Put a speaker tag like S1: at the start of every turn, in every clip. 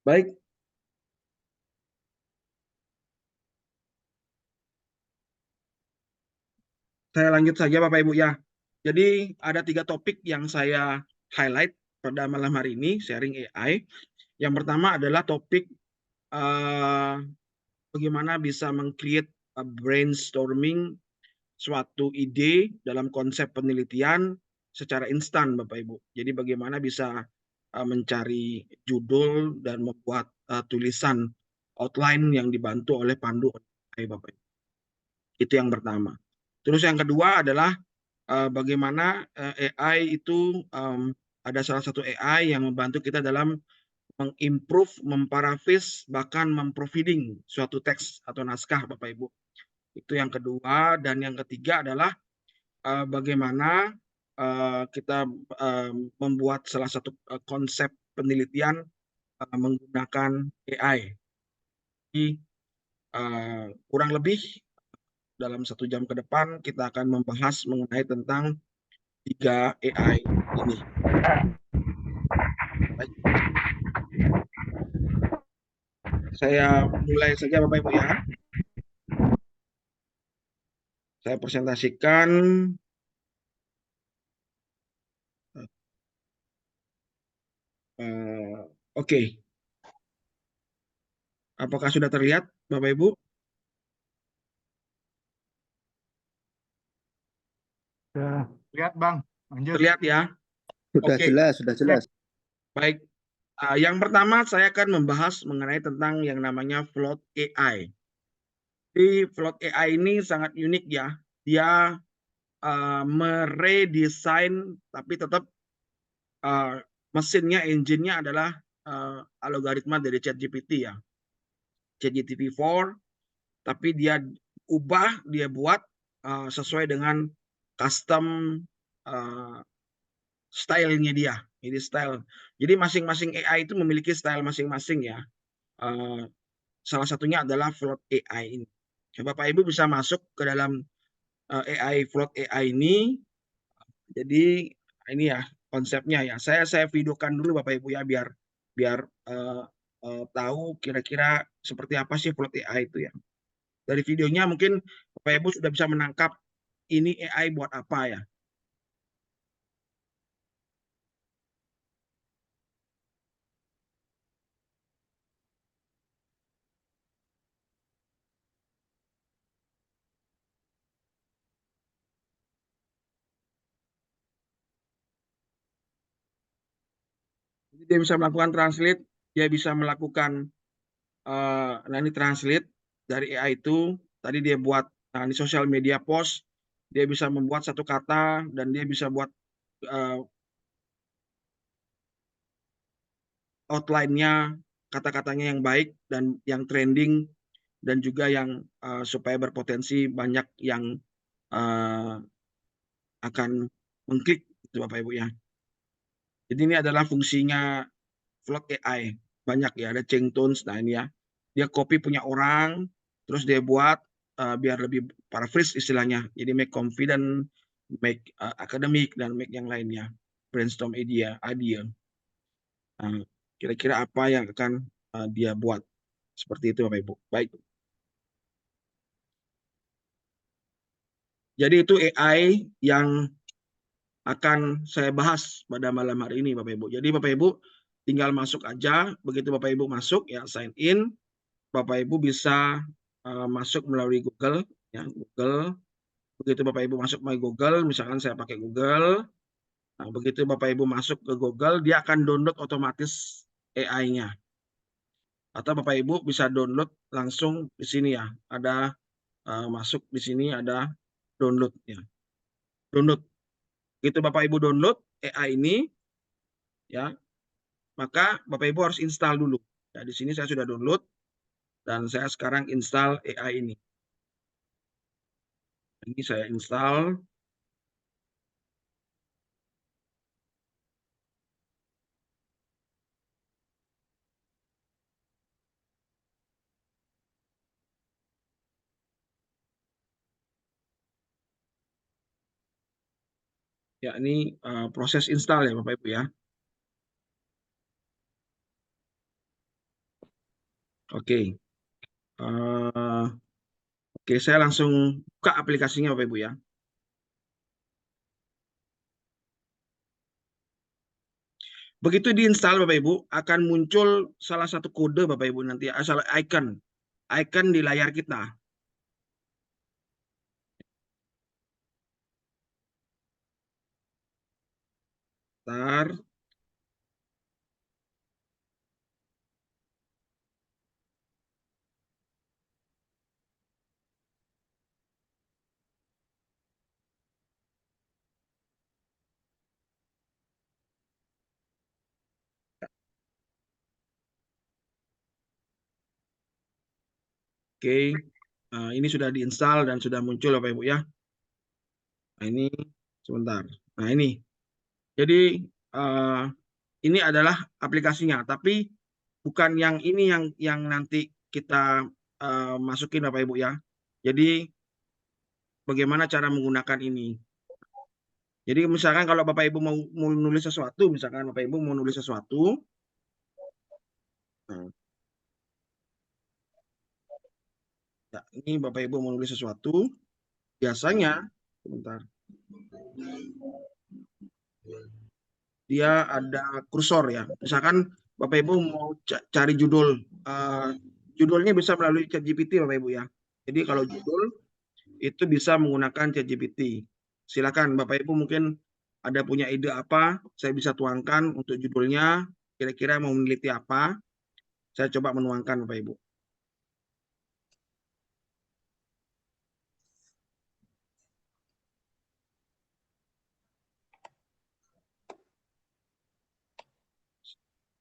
S1: Baik, saya lanjut saja Bapak Ibu ya. Jadi ada 3 topik yang saya highlight pada malam hari ini, sharing AI. Yang pertama adalah topik eh, bagaimana bisa meng-create brainstorming suatu ide dalam konsep penelitian secara instan Bapak Ibu. Jadi bagaimana bisa mencari judul dan membuat tulisan outline yang dibantu oleh pandu AI Bapak Ibu. Itu yang pertama. Terus yang kedua adalah bagaimana AI itu ada salah satu AI yang membantu kita dalam mengimprove, memparaphrase, bahkan memproofreading suatu teks atau naskah Bapak Ibu. Itu yang kedua. Dan yang ketiga adalah bagaimana kita membuat salah satu konsep penelitian menggunakan AI. Jadi kurang lebih dalam 1 jam ke depan kita akan membahas mengenai tentang 3 AI ini. Baik, saya mulai saja Bapak Ibu ya. Saya presentasikan. Oke, apakah sudah terlihat Bapak Ibu?
S2: Sudah lihat Bang, lanjut.
S1: Terlihat ya?
S3: Sudah
S1: Oke,
S3: jelas, sudah jelas.
S1: baik. Yang pertama saya akan membahas mengenai tentang yang namanya Float AI. Jadi Float AI ini sangat unik ya. Dia meredesain tapi tetap mesinnya, engine-nya adalah algoritma dari ChatGPT ya. ChatGPT 4, tapi dia ubah, dia buat sesuai dengan custom uh, stylenya dia. Ini style. Jadi masing-masing AI itu memiliki style masing-masing ya. Uh, Salah satunya adalah Float AI ini. Ya, Bapak Ibu bisa masuk ke dalam AI Float AI ini. Jadi ini ya konsepnya ya. Saya videokan dulu Bapak Ibu ya biar biar uh, tahu kira-kira seperti apa sih Float AI itu ya. Dari videonya mungkin Bapak Ibu sudah bisa menangkap ini AI buat apa ya. Jadi dia bisa melakukan translate, dia bisa melakukan ini translate dari AI itu. Tadi dia buat di sosial media post, dia bisa membuat satu kata dan dia bisa buat uh, outline-nya, kata-katanya yang baik dan yang trending dan juga yang supaya berpotensi banyak yang uh, akan mengklik itu Bapak Ibu ya. Jadi ini adalah fungsinya Vlog AI. Banyak ya, ada Cheng Tones. Nah ini ya, dia copy punya orang, terus dia buat biar lebih paraphrase istilahnya. Jadi make confident, make academic, dan make yang lainnya. Brainstorm idea. Nah, kira-kira apa yang akan dia buat. Seperti itu Bapak Ibu. Baik. Jadi itu AI yang akan saya bahas pada malam hari ini Bapak Ibu. Jadi Bapak Ibu tinggal masuk aja, begitu Bapak Ibu masuk ya sign in, Bapak Ibu bisa masuk melalui Google ya, Google. Begitu Bapak Ibu masuk my Google, misalkan saya pakai Google. Nah, begitu Bapak Ibu masuk ke Google, dia akan download otomatis AI-nya. Atau Bapak Ibu bisa download langsung di sini ya. Ada masuk di sini ada download ya. Download. Begitu Bapak Ibu download AI ini ya, maka Bapak Ibu harus install dulu. Ya, di sini saya sudah download dan saya sekarang install AI ini. Ini saya install. Ya, ini proses install ya Bapak Ibu ya. Oke. Oke, saya langsung buka aplikasinya Bapak Ibu ya. Begitu diinstal Bapak Ibu, akan muncul salah satu kode Bapak Ibu nanti, asal icon di layar kita. Ntar. Oke, ini sudah diinstal dan sudah muncul Bapak Ibu ya. Nah ini sebentar. Nah ini, jadi ini adalah aplikasinya, tapi bukan yang ini yang nanti kita masukin Bapak Ibu ya. Jadi bagaimana cara menggunakan ini? Jadi misalkan kalau Bapak Ibu mau nulis sesuatu, misalkan Bapak Ibu mau nulis sesuatu, nah, ya, ini Bapak Ibu mau nulis sesuatu, biasanya, sebentar, dia ada kursor ya. Misalkan Bapak Ibu mau cari judul, judulnya bisa melalui ChatGPT Bapak Ibu ya. Jadi kalau judul itu bisa menggunakan ChatGPT. Silakan Bapak Ibu mungkin ada punya ide apa, saya bisa tuangkan untuk judulnya, kira-kira mau meneliti apa, saya coba menuangkan Bapak Ibu.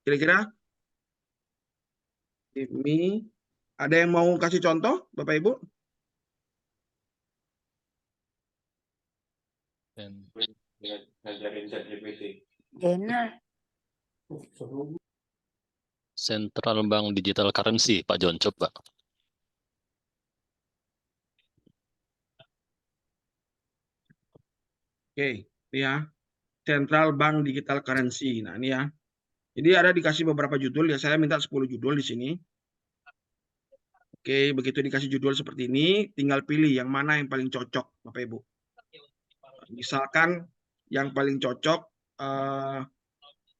S1: Kira-kira ini ada yang mau kasih contoh Bapak Ibu?
S3: Ngajarin ChatGPT.
S4: Central Bank Digital Currency, Pak John, coba.
S1: Oke, ini ya. Central Bank Digital Currency. Nah, ini ya. Jadi ada dikasih beberapa judul ya. Saya minta 10 judul di sini. Oke, begitu dikasih judul seperti ini, tinggal pilih yang mana yang paling cocok, Bapak Ibu. Misalkan yang paling cocok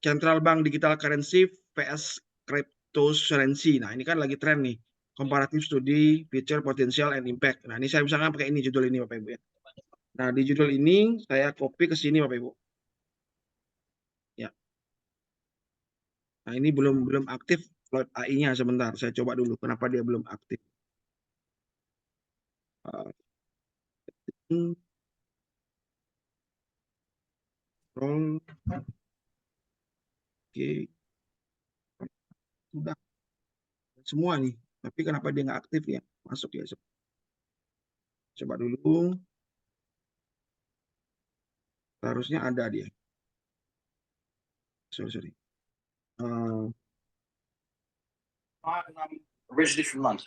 S1: Central Bank Digital Currency vs Cryptocurrency. Nah, ini kan lagi tren nih. Comparative Study, Feature, Potential, and Impact. Nah, ini saya misalkan pakai ini judul ini, Bapak Ibu ya. Nah, di judul ini saya copy ke sini, Bapak Ibu. Ya. Nah, ini belum aktif Floyd AI-nya sebentar. Saya coba dulu kenapa dia belum aktif. Roll. Oke. Sudah semua nih. Tapi kenapa dia nggak aktif ya? Masuk ya. Coba dulu. Harusnya ada dia. Sorry.
S3: Which different month?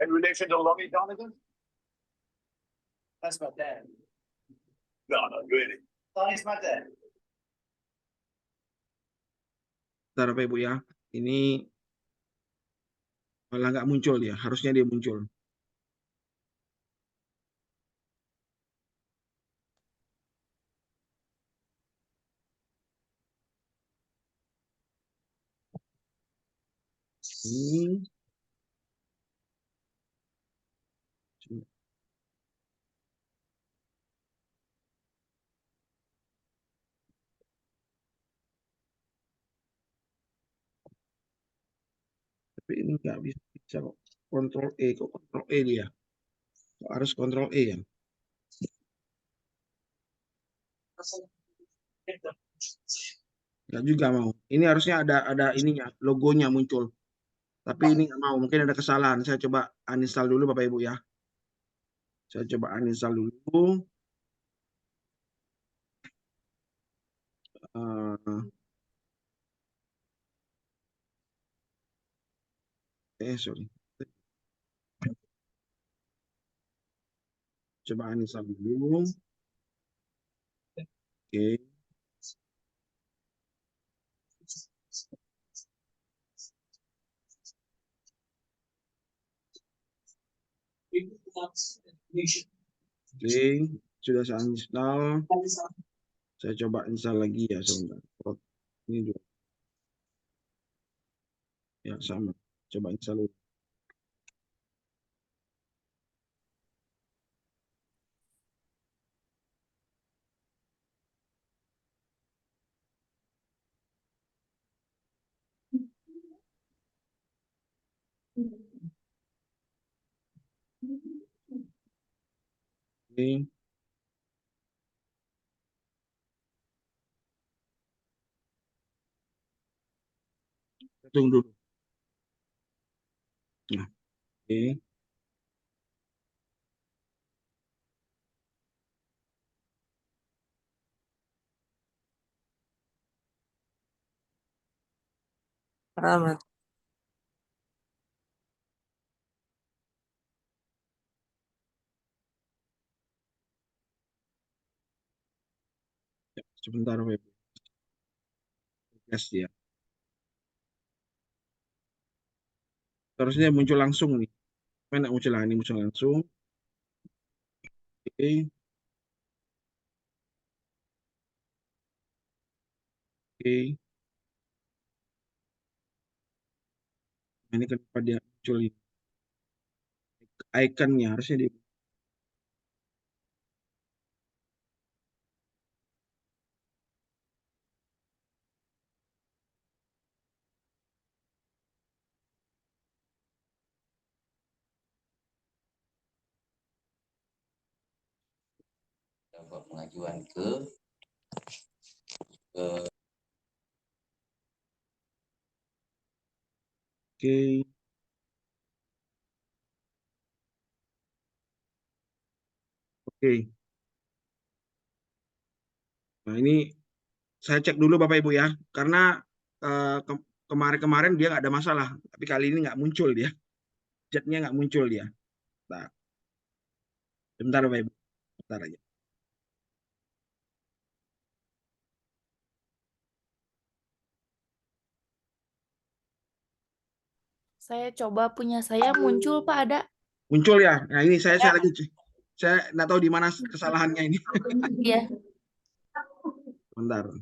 S3: In relation to Lonnie Donegan? That's my dad. No, not really. Lonnie's my dad.
S1: Bentar, Bapak Ibu ya. Ini malah nggak muncul dia. Harusnya dia muncul. Ini. Tapi ini nggak bisa kok. Kontrol E kok kontrol E dia. Kok harus kontrol E ya? Nggak juga mau. Ini harusnya ada ininya, logonya muncul. Tapi ini nggak mau. Mungkin ada kesalahan. Saya coba uninstall dulu Bapak Ibu ya. Saya coba uninstall dulu. Sorry. Coba uninstall dulu. Oke. Oke, sudah saya install. Saya coba install lagi ya sebentar. Ini juga ya sama. Coba install dulu. Oke, tunggu dulu. Nah, oke.
S5: Selamat.
S1: Ya, sebentar web. Yes, ya. Harusnya muncul langsung nih. Mana muncul ini muncul langsung. Oke, oke. Ini kenapa dia muncul ini? Ikonnya harusnya di
S5: Buat pengajuan ke
S1: oke. Oke. Nah, ini saya cek dulu Bapak Ibu ya. Karena kemarin-kemarin dia nggak ada masalah. Tapi kali ini nggak muncul dia. Chatnya nggak muncul dia. Nah, bentar Bapak Ibu. Bentar aja.
S6: Saya coba punya saya muncul Pak ada.
S1: Muncul ya. Nah, ini saya lagi cek. Saya nggak tahu di mana kesalahannya ini.
S6: Iya.
S1: Bentar.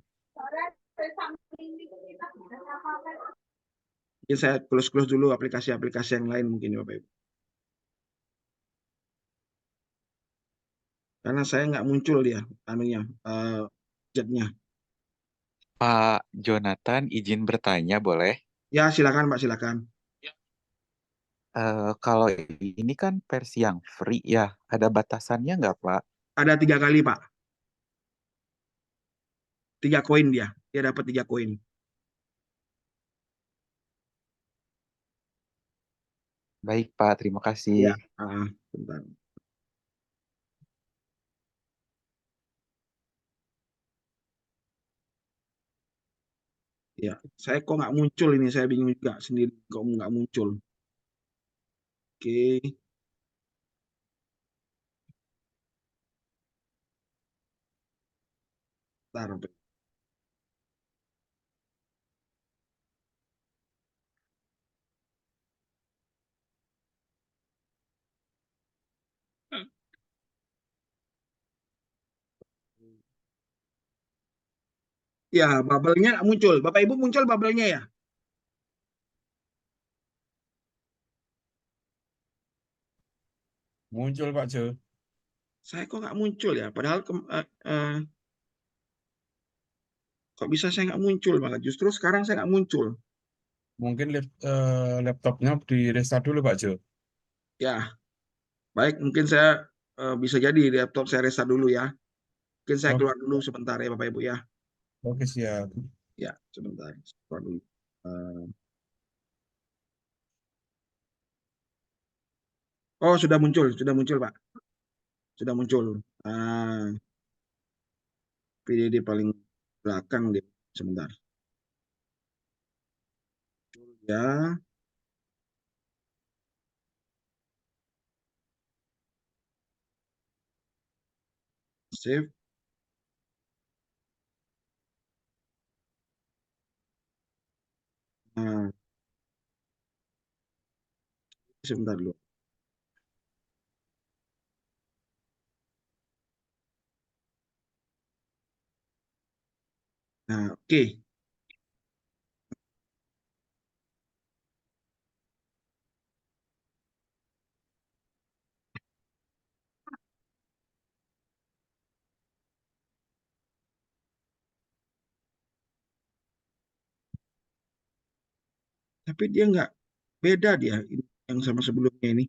S1: Mungkin saya close dulu aplikasi-aplikasi yang lain mungkin ya Bapak Ibu. Karena saya nggak muncul dia anunya chatnya.
S7: Pak Jonathan, izin bertanya boleh?
S1: Ya silakan Pak, silakan.
S7: Kalau ini kan versi yang free ya, ada batasannya nggak Pak?
S1: Ada 3 kali Pak. 3 koin dia. Dia dapat 3 koin.
S7: Baik Pak, terima kasih.
S1: Ya. Bentar. Ya, saya kok nggak muncul ini. Saya bingung juga sendiri kok nggak muncul. Oke. Bentar, Pak. Ya, bubble-nya nggak muncul. Bapak Ibu muncul bubble-nya ya?
S2: Muncul Pak Jo.
S1: Saya kok nggak muncul ya? Padahal kok bisa saya nggak muncul malah. Justru sekarang saya nggak muncul.
S2: Mungkin laptopnya di restart dulu Pak Jo.
S1: Ya, baik. Mungkin saya bisa jadi laptop saya restart dulu ya. Mungkin saya
S2: Oh,
S1: keluar dulu sebentar ya Bapak Ibu ya.
S2: oke siap.
S1: Ya, sebentar. Keluar dulu. Oh, sudah muncul Pak. Sudah muncul. PDD paling belakang dia. Sebentar. Ya, save. Nah, sebentar dulu. Nah, oke. Tapi dia nggak beda dia yang sama sebelumnya ini.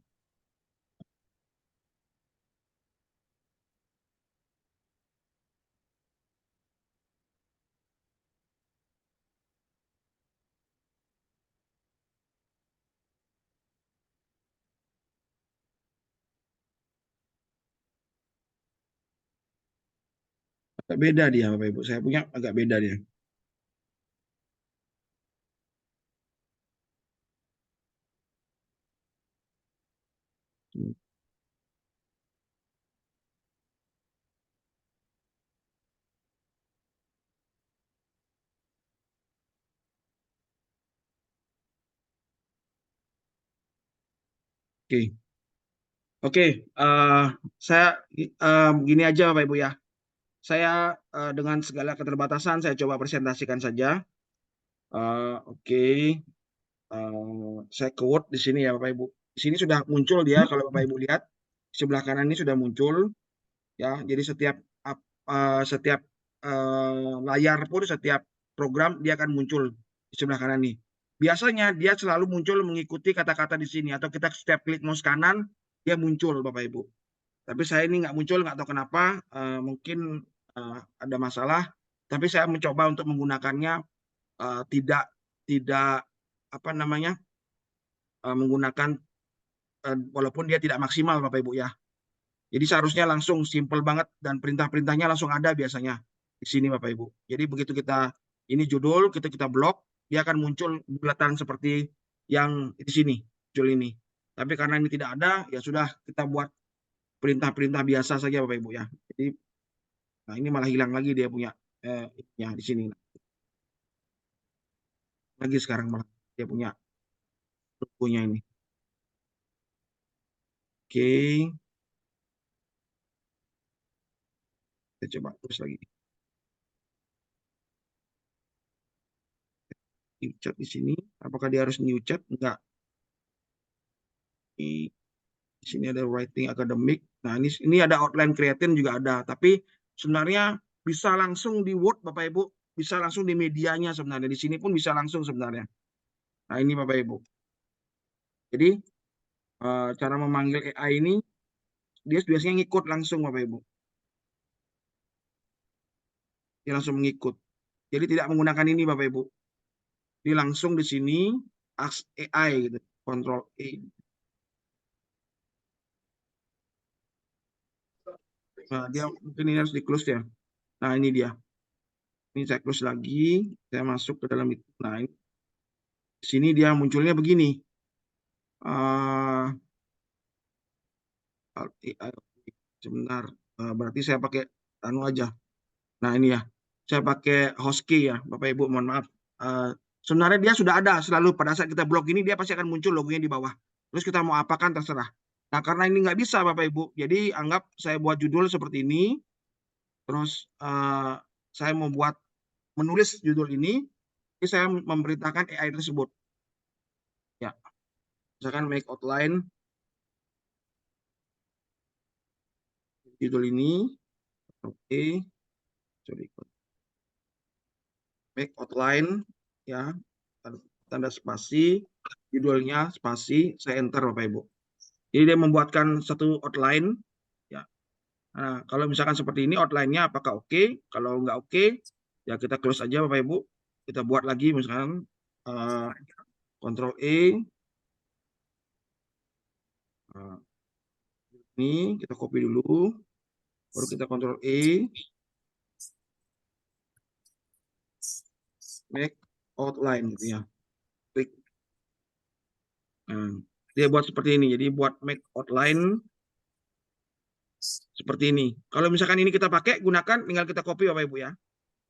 S1: Agak beda dia Bapak Ibu. Saya punya agak beda dia. Oke. Oke, saya gini aja Bapak Ibu ya. Saya dengan segala keterbatasan saya coba presentasikan saja. Oke. Saya ke Word di sini ya Bapak Ibu. Di sini sudah muncul dia kalau Bapak Ibu lihat. Sebelah kanan ini sudah muncul ya. Jadi setiap layar pun setiap program dia akan muncul di sebelah kanan ini. Biasanya dia selalu muncul mengikuti kata-kata di sini atau kita setiap klik mouse kanan dia muncul Bapak Ibu. Tapi saya ini nggak muncul, nggak tahu kenapa. Mungkin ada masalah. Tapi saya mencoba untuk menggunakannya tidak apa namanya menggunakan walaupun dia tidak maksimal Bapak Ibu ya. Jadi seharusnya langsung simple banget dan perintah-perintahnya langsung ada biasanya di sini Bapak Ibu. Jadi begitu kita ini judul kita blok, dia akan muncul bulatan seperti yang di sini muncul ini. Tapi karena ini tidak ada, ya sudah kita buat perintah-perintah biasa saja Bapak Ibu ya. Jadi nah ini malah hilang lagi dia punya ya di sini. Lagi sekarang malah dia punya logonya ini. Oke. Kita coba terus lagi. New chat di sini. Apakah dia harus new chat? Enggak. Di sini ada writing academic. Nah, ini ada outline creatine juga ada. Tapi sebenarnya bisa langsung di Word Bapak Ibu, bisa langsung di medianya sebenarnya. Di sini pun bisa langsung sebenarnya. Nah, ini Bapak Ibu. Jadi cara memanggil AI ini dia biasanya ngikut langsung Bapak Ibu. Dia langsung mengikut. Jadi tidak menggunakan ini Bapak Ibu. Dia langsung di sini ask AI gitu. Control A. Nah, dia mungkin ini harus di close ya. Nah, ini dia. Ini saya close lagi, saya masuk ke dalam itu. Nah, ini sini dia munculnya begini. Sebentar, berarti saya pakai anu aja. Nah, ini ya. Saya pakai Hosky ya, Bapak Ibu, mohon maaf. Sebenarnya dia sudah ada selalu pada saat kita blok ini dia pasti akan muncul logonya di bawah. Terus kita mau apakan terserah. Nah, karena ini nggak bisa Bapak Ibu, jadi anggap saya buat judul seperti ini. Terus saya mau buat menulis judul ini, saya memberitakan AI tersebut. Ya, misalkan make outline judul ini, oke, sorry, make outline ya, tanda spasi, judulnya spasi, saya enter Bapak Ibu. Jadi dia membuatkan satu outline ya. Nah, kalau misalkan seperti ini outline-nya apakah oke? Kalau nggak oke, ya kita close aja Bapak Ibu. Kita buat lagi misalkan Ctrl E. Ini kita copy dulu. Baru kita Ctrl E. Make outline gitu ya. Klik. Nah, dia buat seperti ini. Jadi buat make outline seperti ini. Kalau misalkan ini kita pakai, gunakan, tinggal kita copy Bapak Ibu ya.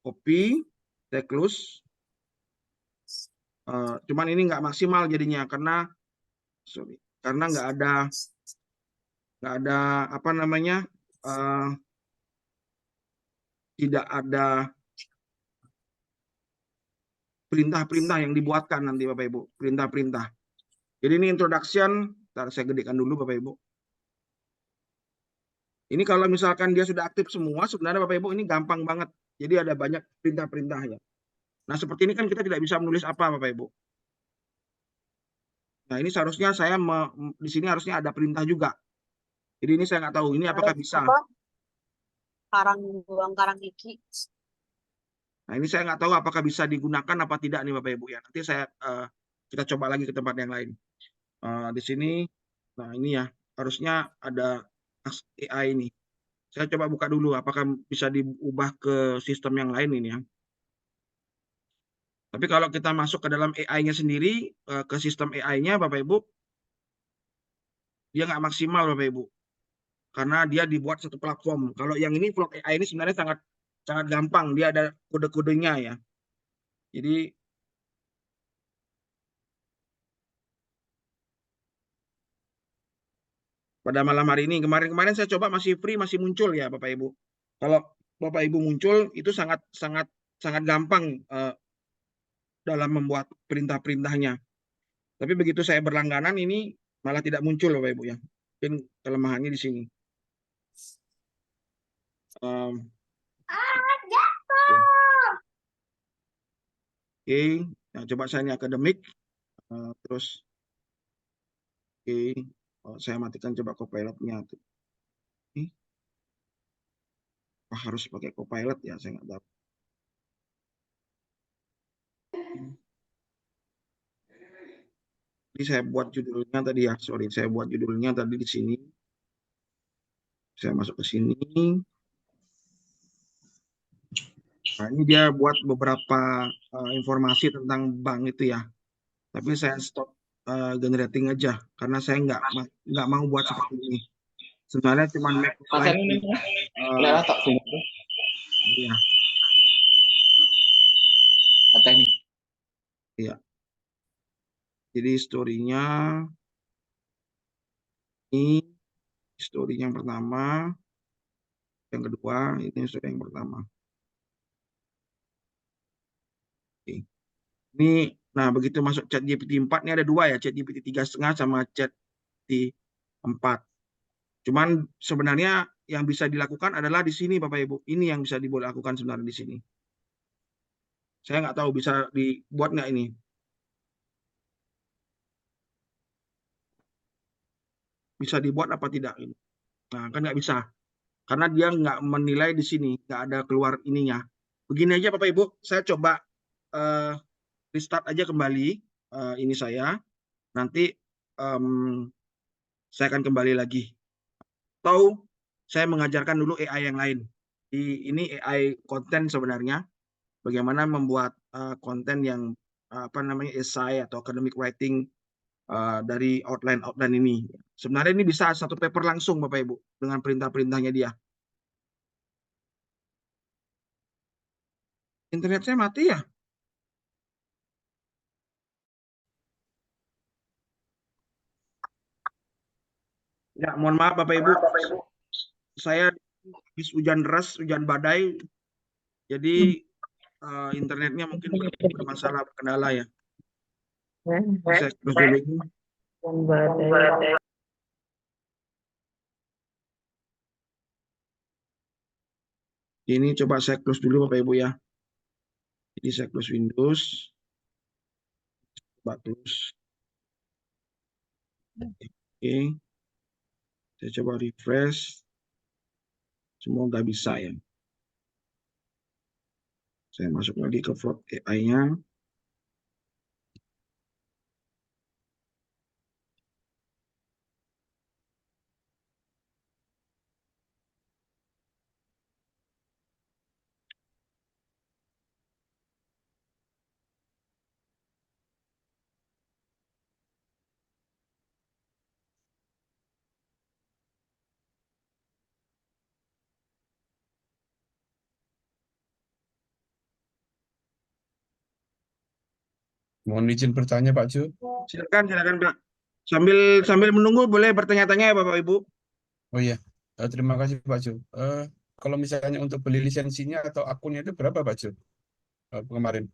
S1: Copy, saya close. Cuman ini nggak maksimal jadinya karena nggak ada apa namanya, tidak ada perintah-perintah yang dibuatkan nanti Bapak Ibu, perintah-perintah. Jadi ini introduction, ntar saya gedekan dulu Bapak Ibu. Ini kalau misalkan dia sudah aktif semua, sebenarnya Bapak Ibu ini gampang banget. Jadi ada banyak perintah-perintahnya. Nah seperti ini kan kita tidak bisa menulis apa Bapak Ibu. Nah ini seharusnya saya di sini harusnya ada perintah juga. Jadi ini saya nggak tahu ini apakah bisa.
S8: Karang buang karang iki.
S1: Nah ini saya nggak tahu apakah bisa digunakan apa tidak nih Bapak Ibu ya. Nanti kita coba lagi ke tempat yang lain. Di sini, nah ini ya harusnya ada AI ini. Saya coba buka dulu apakah bisa diubah ke sistem yang lain ini ya. Tapi kalau kita masuk ke dalam AI-nya sendiri, ke sistem AI-nya Bapak Ibu, dia nggak maksimal Bapak Ibu. Karena dia dibuat satu platform. Kalau yang ini Vlog AI ini sebenarnya sangat gampang, dia ada kode-kodenya ya. Jadi pada malam hari ini, kemarin saya coba masih free, masih muncul ya Bapak Ibu. Kalau Bapak Ibu muncul itu sangat gampang dalam membuat perintah-perintahnya. Tapi begitu saya berlangganan ini malah tidak muncul Bapak Ibu ya. Mungkin kelemahannya di sini. Oke, nah, coba saya ini akademik, terus saya matikan coba Copilot-nya. Harus pakai Copilot ya, saya nggak tahu. Jadi saya buat judulnya tadi ya, saya buat judulnya tadi di sini. Saya masuk ke sini. Nah, ini dia buat beberapa informasi tentang bank itu ya. Tapi saya stop generating aja karena saya nggak mau buat seperti ini. Sebenarnya cuma make slide. Iya. Iya. Jadi story-nya ini story yang pertama, yang kedua, ini story yang pertama. Oke. Ini, nah begitu masuk ChatGPT 4, ini ada dua ya, ChatGPT 3,5 sama ChatGPT 4. Cuman sebenarnya yang bisa dilakukan adalah di sini Bapak Ibu. Ini yang bisa dilakukan sebenarnya di sini. Saya nggak tahu bisa dibuat nggak ini. Bisa dibuat apa tidak ini. Nah kan nggak bisa. Karena dia nggak menilai di sini. Nggak ada keluar ininya. Begini aja Bapak Ibu. Saya coba restart aja kembali ini saya. Nanti saya akan kembali lagi. Atau saya mengajarkan dulu AI yang lain. Ini AI konten sebenarnya. Bagaimana membuat konten yang essay atau academic writing dari outline ini. Sebenarnya ini bisa satu paper langsung Bapak Ibu dengan perintah-perintahnya dia. Internet saya mati ya? Ya, mohon maaf Bapak Ibu. Saya habis hujan deras, hujan badai. Jadi internetnya mungkin bermasalah, berkendala ya. Saya close dulu. Ini coba saya close dulu Bapak Ibu ya. Jadi saya close Windows. Coba close. Oke. Saya coba refresh. Semoga bisa ya. Saya masuk lagi ke Vlog AI-nya.
S2: Mohon izin bertanya Pak Jo.
S1: Silakan Pak. Sambil menunggu boleh bertanya-tanya ya Bapak Ibu.
S2: Oh iya, terima kasih Pak Jo. Kalau misalnya untuk beli lisensinya atau akunnya itu berapa Pak Jo kemarin?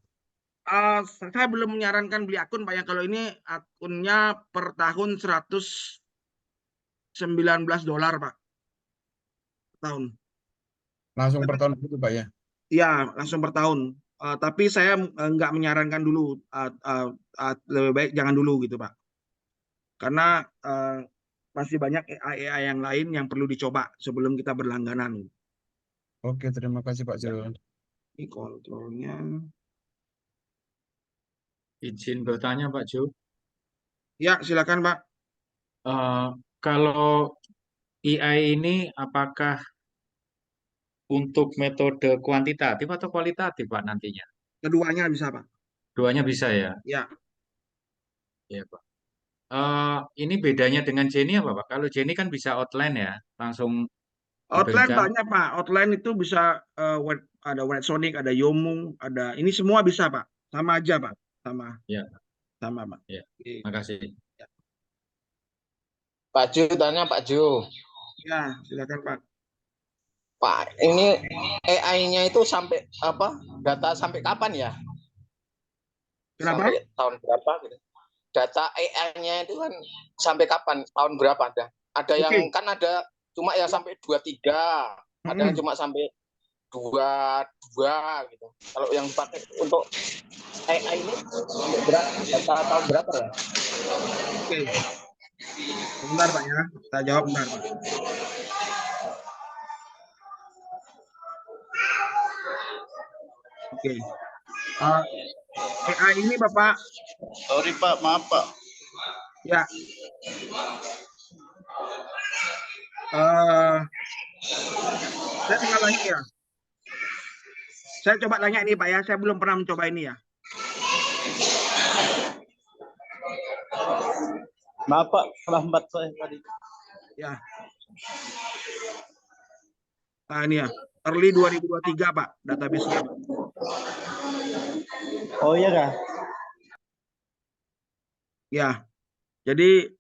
S1: Saya belum menyarankan beli akun Pak ya. Kalau ini akunnya per tahun $119 Pak. Tahun.
S2: Langsung per tahun gitu Pak ya.
S1: Iya, langsung per tahun. Tapi saya nggak menyarankan dulu. Lebih baik jangan dulu gitu Pak. Karena masih banyak AI yang lain yang perlu dicoba sebelum kita berlangganan.
S2: Oke, terima kasih Pak Jo.
S1: Ini kontrolnya.
S9: Izin bertanya Pak Jo.
S1: Ya, silakan Pak.
S9: Kalau AI ini apakah untuk metode kuantitatif atau kualitatif Pak nantinya?
S1: Keduanya bisa Pak.
S9: Keduanya bisa ya?
S1: Ya.
S9: Ya Pak. Ini bedanya dengan Jenny apa Pak? Kalau Jenny kan bisa outline ya, langsung
S1: Outline
S9: diberikan.
S1: banyak Pak. Outline itu bisa ada Websonic, ada Yomung, ada ini semua bisa Pak. Sama aja Pak. Sama.
S9: Ya.
S1: Sama Pak.
S9: Ya.
S1: Oke.
S9: Makasih.
S5: Pak Ju, tanya Pak Ju.
S1: Ya, silakan Pak.
S5: Pak, ini AI-nya itu sampai apa? Data sampai kapan ya?
S1: Kenapa?
S5: Sampai tahun berapa gitu? Data AI-nya itu kan sampai kapan? Tahun berapa ada? Ada yang
S1: Oke.
S5: kan ada cuma ya sampai 23, ada yang cuma sampai 22 gitu. Kalau yang dipakai untuk AI ini sampai berapa? Data tahun berapa ya?
S1: Oke. Bentar Pak ya. Kita jawab bentar Pak. Oke. AI ini Bapak.
S3: Sorry Pak, maaf Pak.
S1: Ya. Saya tinggal tanya ya. Saya coba tanya ini Pak ya. Saya belum pernah mencoba ini ya.
S3: Maaf Pak, terlambat saya tadi.
S1: Ya. Nah ini ya. Early 2023 Pak. Database-nya Pak.
S3: Oh iya kah?
S1: Ya. Jadi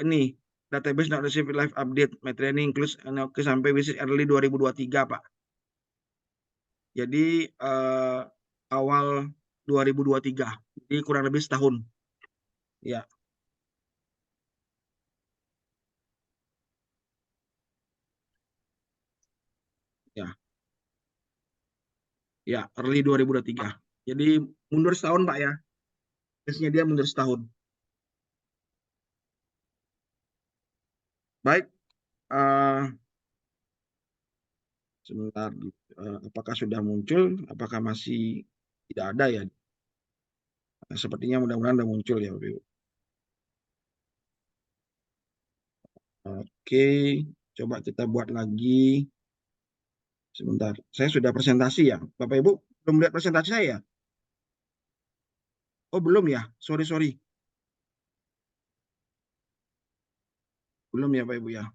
S1: ini database not received live update. My training includes sampai visit early 2023 Pak. Jadi awal 2023. Jadi kurang lebih setahun. Ya. Ya. Ya, early 2023. Jadi mundur setahun Pak ya. Tesnya dia mundur setahun. Baik. Sebentar. Apakah sudah muncul? Apakah masih tidak ada ya? Nah, sepertinya mudah-mudahan sudah muncul ya Bapak Ibu. Oke. Coba kita buat lagi. Sebentar. Saya sudah presentasi ya. Bapak Ibu belum lihat presentasi saya ya? Oh belum ya? Sorry. Belum ya Bapak Ibu ya?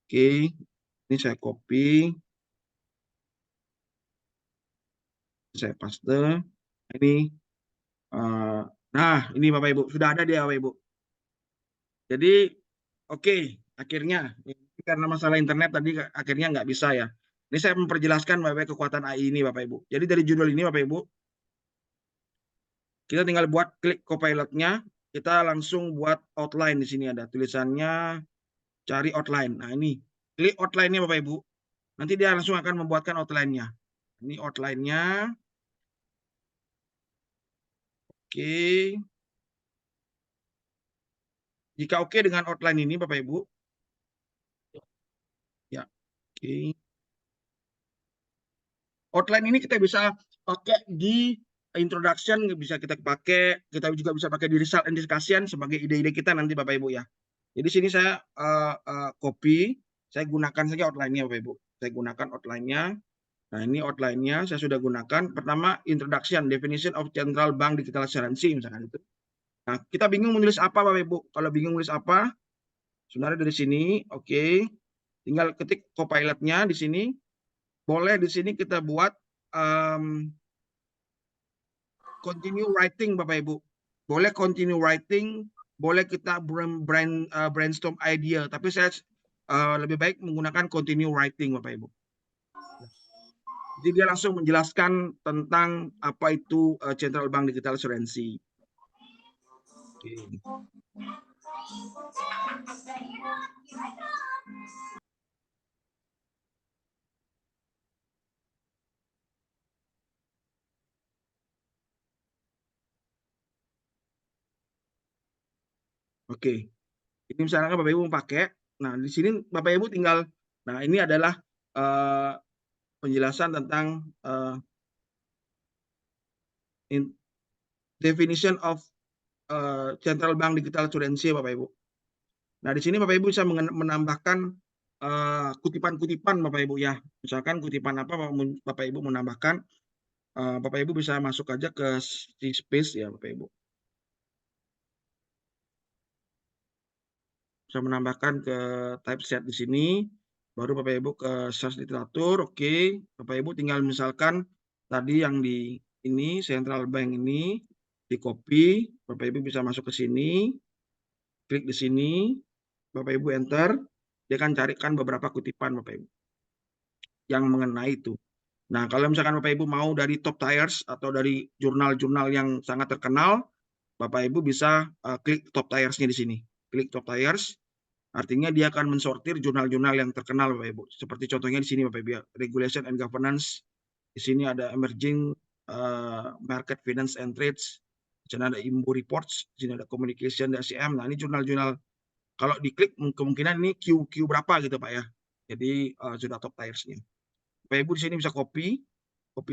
S1: Oke. Ini saya copy. Saya paste. Ini. Nah, ini Bapak Ibu. Sudah ada dia Bapak Ibu. Jadi, oke. Akhirnya. Karena masalah internet tadi akhirnya nggak bisa ya. Ini saya memperjelaskan Bapak Ibu kekuatan AI ini Bapak Ibu. Jadi dari judul ini Bapak Ibu. Kita tinggal buat klik Copilot-nya. Kita langsung buat outline di sini ada tulisannya. Cari outline. Nah ini. Klik outline-nya Bapak Ibu. Nanti dia langsung akan membuatkan outline-nya. Ini outline-nya. Oke. Jika oke dengan outline ini Bapak Ibu. Ya. Oke. Outline ini kita bisa pakai di introduction, bisa kita pakai. Kita juga bisa pakai di result and discussion sebagai ide-ide kita nanti Bapak Ibu ya. Jadi sini saya copy. Saya gunakan saja outline-nya Bapak Ibu. Saya gunakan outline-nya. Nah ini outline-nya saya sudah gunakan. Pertama introduction, definition of central bank digital currency misalkan itu. Nah kita bingung menulis apa Bapak Ibu. Kalau bingung menulis apa, sebenarnya dari sini, oke. Tinggal ketik Copilot-nya di sini. Boleh di sini kita buat continue writing Bapak Ibu. Boleh continue writing, boleh kita brainstorm idea. Tapi saya lebih baik menggunakan continue writing Bapak Ibu. Jadi dia langsung menjelaskan tentang apa itu Central Bank Digital Currency. Oke. Oke. Ini misalnya Bapak Ibu mau pakai. Nah, di sini Bapak Ibu tinggal, nah ini adalah penjelasan tentang definition of Central Bank Digital Currency, Bapak Ibu. Nah, di sini Bapak Ibu bisa menambahkan kutipan-kutipan Bapak Ibu ya. Misalkan kutipan apa Bapak Ibu menambahkan, Bapak Ibu bisa masuk aja ke si space ya Bapak Ibu. Bisa menambahkan ke typeset di sini, baru Bapak Ibu ke search literatur, oke. Bapak Ibu tinggal misalkan tadi yang di ini Central Bank ini di copy, Bapak Ibu bisa masuk ke sini, klik di sini, Bapak Ibu enter, dia akan carikan beberapa kutipan Bapak Ibu yang mengenai itu. Nah, kalau misalkan Bapak Ibu mau dari top tiers atau dari jurnal-jurnal yang sangat terkenal, Bapak Ibu bisa klik top tiers-nya di sini. Klik top tiers, artinya dia akan mensortir jurnal-jurnal yang terkenal Bapak Ibu. Seperti contohnya di sini Bapak Ibu, Regulation and Governance. Di sini ada Emerging Market Finance and Trades. Di sini ada IMBU Reports. Di sini ada Communication DCM. Nah, ini jurnal-jurnal. Kalau diklik kemungkinan ini Q berapa gitu Pak ya. Jadi sudah top tiers-nya. Bapak Ibu di sini bisa copy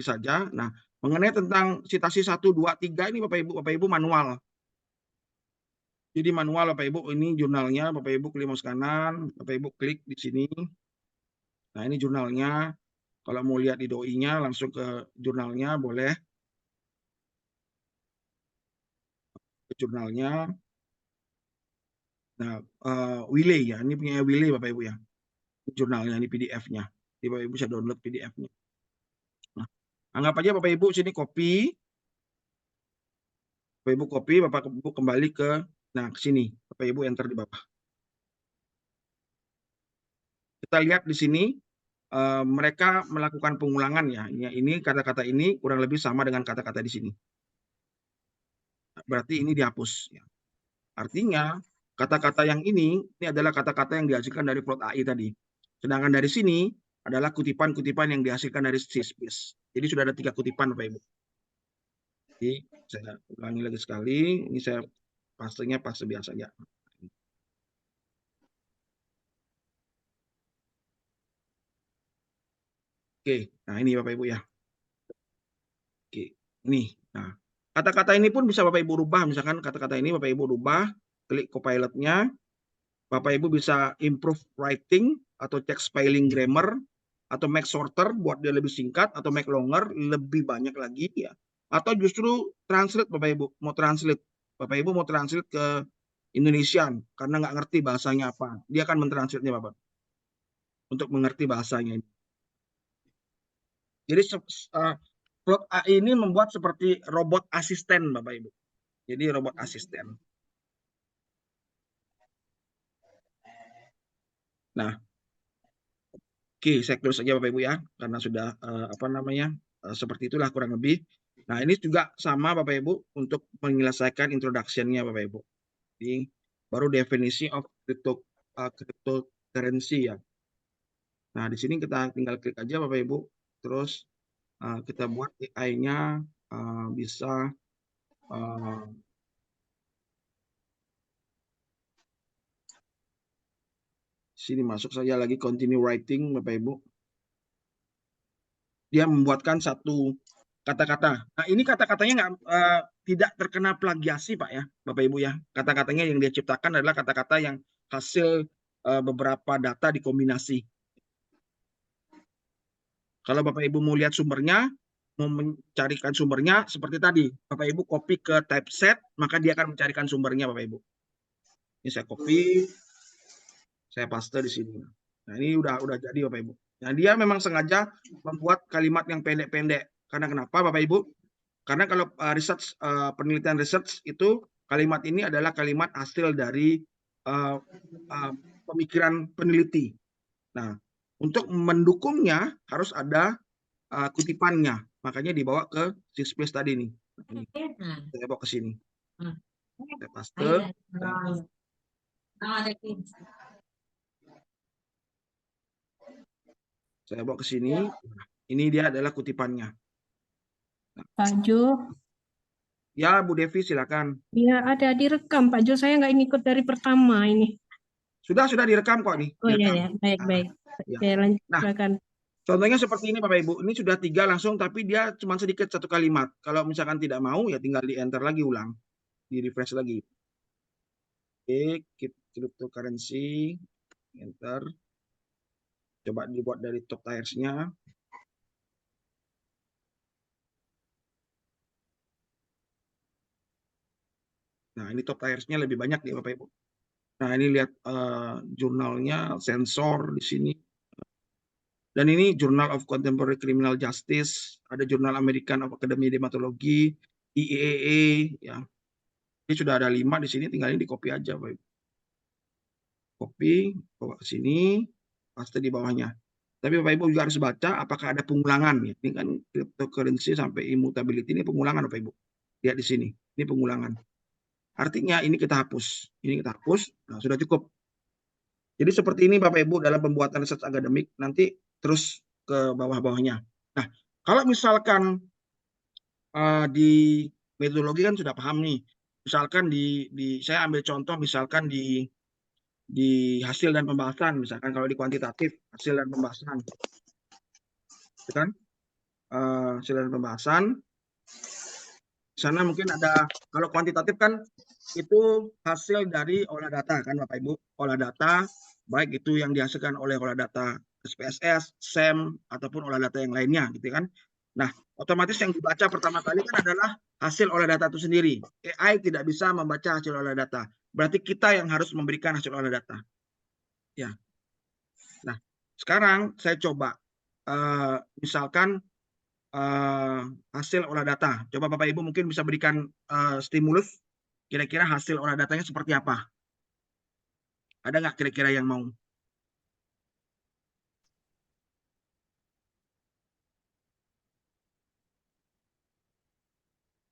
S1: saja. Nah, mengenai tentang citasi 1, 2, 3 ini Bapak Ibu manual. Jadi manual Bapak Ibu, ini jurnalnya, Bapak Ibu klik mouse kanan, Bapak Ibu klik di sini. Nah, ini jurnalnya. Kalau mau lihat di doi-nya langsung ke jurnalnya boleh. Ke jurnalnya. Nah, Wiley ya, ini punya Wiley Bapak Ibu ya. Jurnalnya ini PDF-nya. Jadi Bapak Ibu bisa download PDF-nya. Nah, anggap aja Bapak Ibu sini copy. Bapak Ibu copy, Bapak Ibu kembali ke ke sini. Bapak Ibu enter di bawah. Kita lihat di sini mereka melakukan pengulangan ya. Ini kata-kata ini kurang lebih sama dengan kata-kata di sini. Berarti ini dihapus ya. Artinya kata-kata yang ini adalah kata-kata yang dihasilkan dari plot AI tadi. Sedangkan dari sini adalah kutipan-kutipan yang dihasilkan dari space. Jadi sudah ada 3 kutipan Bapak Ibu. Jadi saya ulangi lagi sekali, ini saya pastenya paste biasa aja. Oke, nah ini Bapak Ibu ya. Oke, ini. Nah, kata-kata ini pun bisa Bapak Ibu rubah. Misalkan kata-kata ini Bapak Ibu rubah, klik Copilot-nya. Bapak Ibu bisa improve writing atau cek spelling grammar atau make shorter buat dia lebih singkat atau make longer lebih banyak lagi ya. Atau justru translate Bapak Ibu, mau translate. Bapak Ibu mau translate ke Indonesian karena nggak ngerti bahasanya apa. Dia akan mentranslate-nya Bapak. Untuk mengerti bahasanya ini. Jadi plot AI ini membuat seperti robot asisten Bapak Ibu. Jadi robot asisten. Nah, oke, saya close saja Bapak Ibu ya, karena sudah seperti itulah kurang lebih. Nah, ini juga sama Bapak Ibu untuk menyelesaikan introduction-nya Bapak Ibu. Jadi baru definisi of cryptocurrency ya. Nah, di sini kita tinggal klik aja Bapak Ibu, terus kita buat AI-nya bisa sini masuk saja lagi continue writing Bapak Ibu. Dia membuatkan satu kata-kata. Nah, ini kata-katanya tidak terkena plagiasi Pak ya, Bapak Ibu ya. Kata-katanya yang dia ciptakan adalah kata-kata yang hasil beberapa data dikombinasi. Kalau Bapak Ibu mau lihat sumbernya, mau mencarikan sumbernya seperti tadi, Bapak Ibu copy ke typeset, maka dia akan mencarikan sumbernya Bapak Ibu. Ini saya copy, saya paste di sini. Nah, ini udah jadi Bapak Ibu. Nah, dia memang sengaja membuat kalimat yang pendek-pendek. Karena kenapa Bapak Ibu? Karena kalau penelitian research itu kalimat ini adalah kalimat hasil dari pemikiran peneliti. Nah, untuk mendukungnya harus ada kutipannya. Makanya dibawa ke Syspace tadi nih. Ini, saya bawa ke sini. Saya paste. Saya bawa ke sini. Nah, ini dia adalah kutipannya.
S10: Pak Jo,
S1: Ya, Bu Devi silakan.
S10: ya ada direkam Pak Jo, saya nggak ngikut dari pertama ini.
S1: Sudah direkam kok nih.
S10: Oh iya
S1: Direkam.
S10: ya, baik-baik.
S1: Ya.
S10: Saya lanjut,
S1: Nah,
S10: silakan.
S1: contohnya seperti ini Bapak Ibu. Ini sudah 3 langsung, tapi dia cuma sedikit satu kalimat. Kalau misalkan tidak mau, ya tinggal di enter lagi ulang. Di refresh lagi. Oke, keep cryptocurrency. Enter. Coba dibuat dari top tiers-nya. Nah, ini top tiers-nya lebih banyak nih Bapak Ibu. Nah, ini lihat jurnalnya, sensor di sini. Dan ini Journal of Contemporary Criminal Justice, ada Jurnal American of Academy Dermatology, IAEA, ya. Ini sudah ada 5 di sini, tinggal ini di copy aja, Bapak Ibu. Copy, bawa ke sini, paste di bawahnya. Tapi Bapak Ibu juga harus baca apakah ada pengulangan. Ya. Ini kan cryptocurrency sampai immutability, ini pengulangan Bapak Ibu. Lihat di sini, ini pengulangan. Artinya ini kita hapus, nah sudah cukup. Jadi seperti ini Bapak Ibu dalam pembuatan research akademik, nanti terus ke bawah-bawahnya. Nah, kalau misalkan di metodologi kan sudah paham nih. Misalkan saya ambil contoh misalkan di hasil dan pembahasan, misalkan kalau di kuantitatif hasil dan pembahasan, kan? Hasil dan pembahasan. Di sana mungkin ada, kalau kuantitatif kan itu hasil dari olah data kan Bapak Ibu, olah data baik itu yang dihasilkan oleh olah data SPSS, SEM ataupun olah data yang lainnya gitu kan. Nah, otomatis yang dibaca pertama kali kan adalah hasil olah data itu sendiri. AI tidak bisa membaca hasil olah data. Berarti kita yang harus memberikan hasil olah data. Ya. Nah, sekarang saya coba misalkan hasil olah data. Coba Bapak Ibu mungkin bisa berikan stimulus. Kira-kira hasil olah datanya seperti apa? Ada nggak kira-kira yang mau?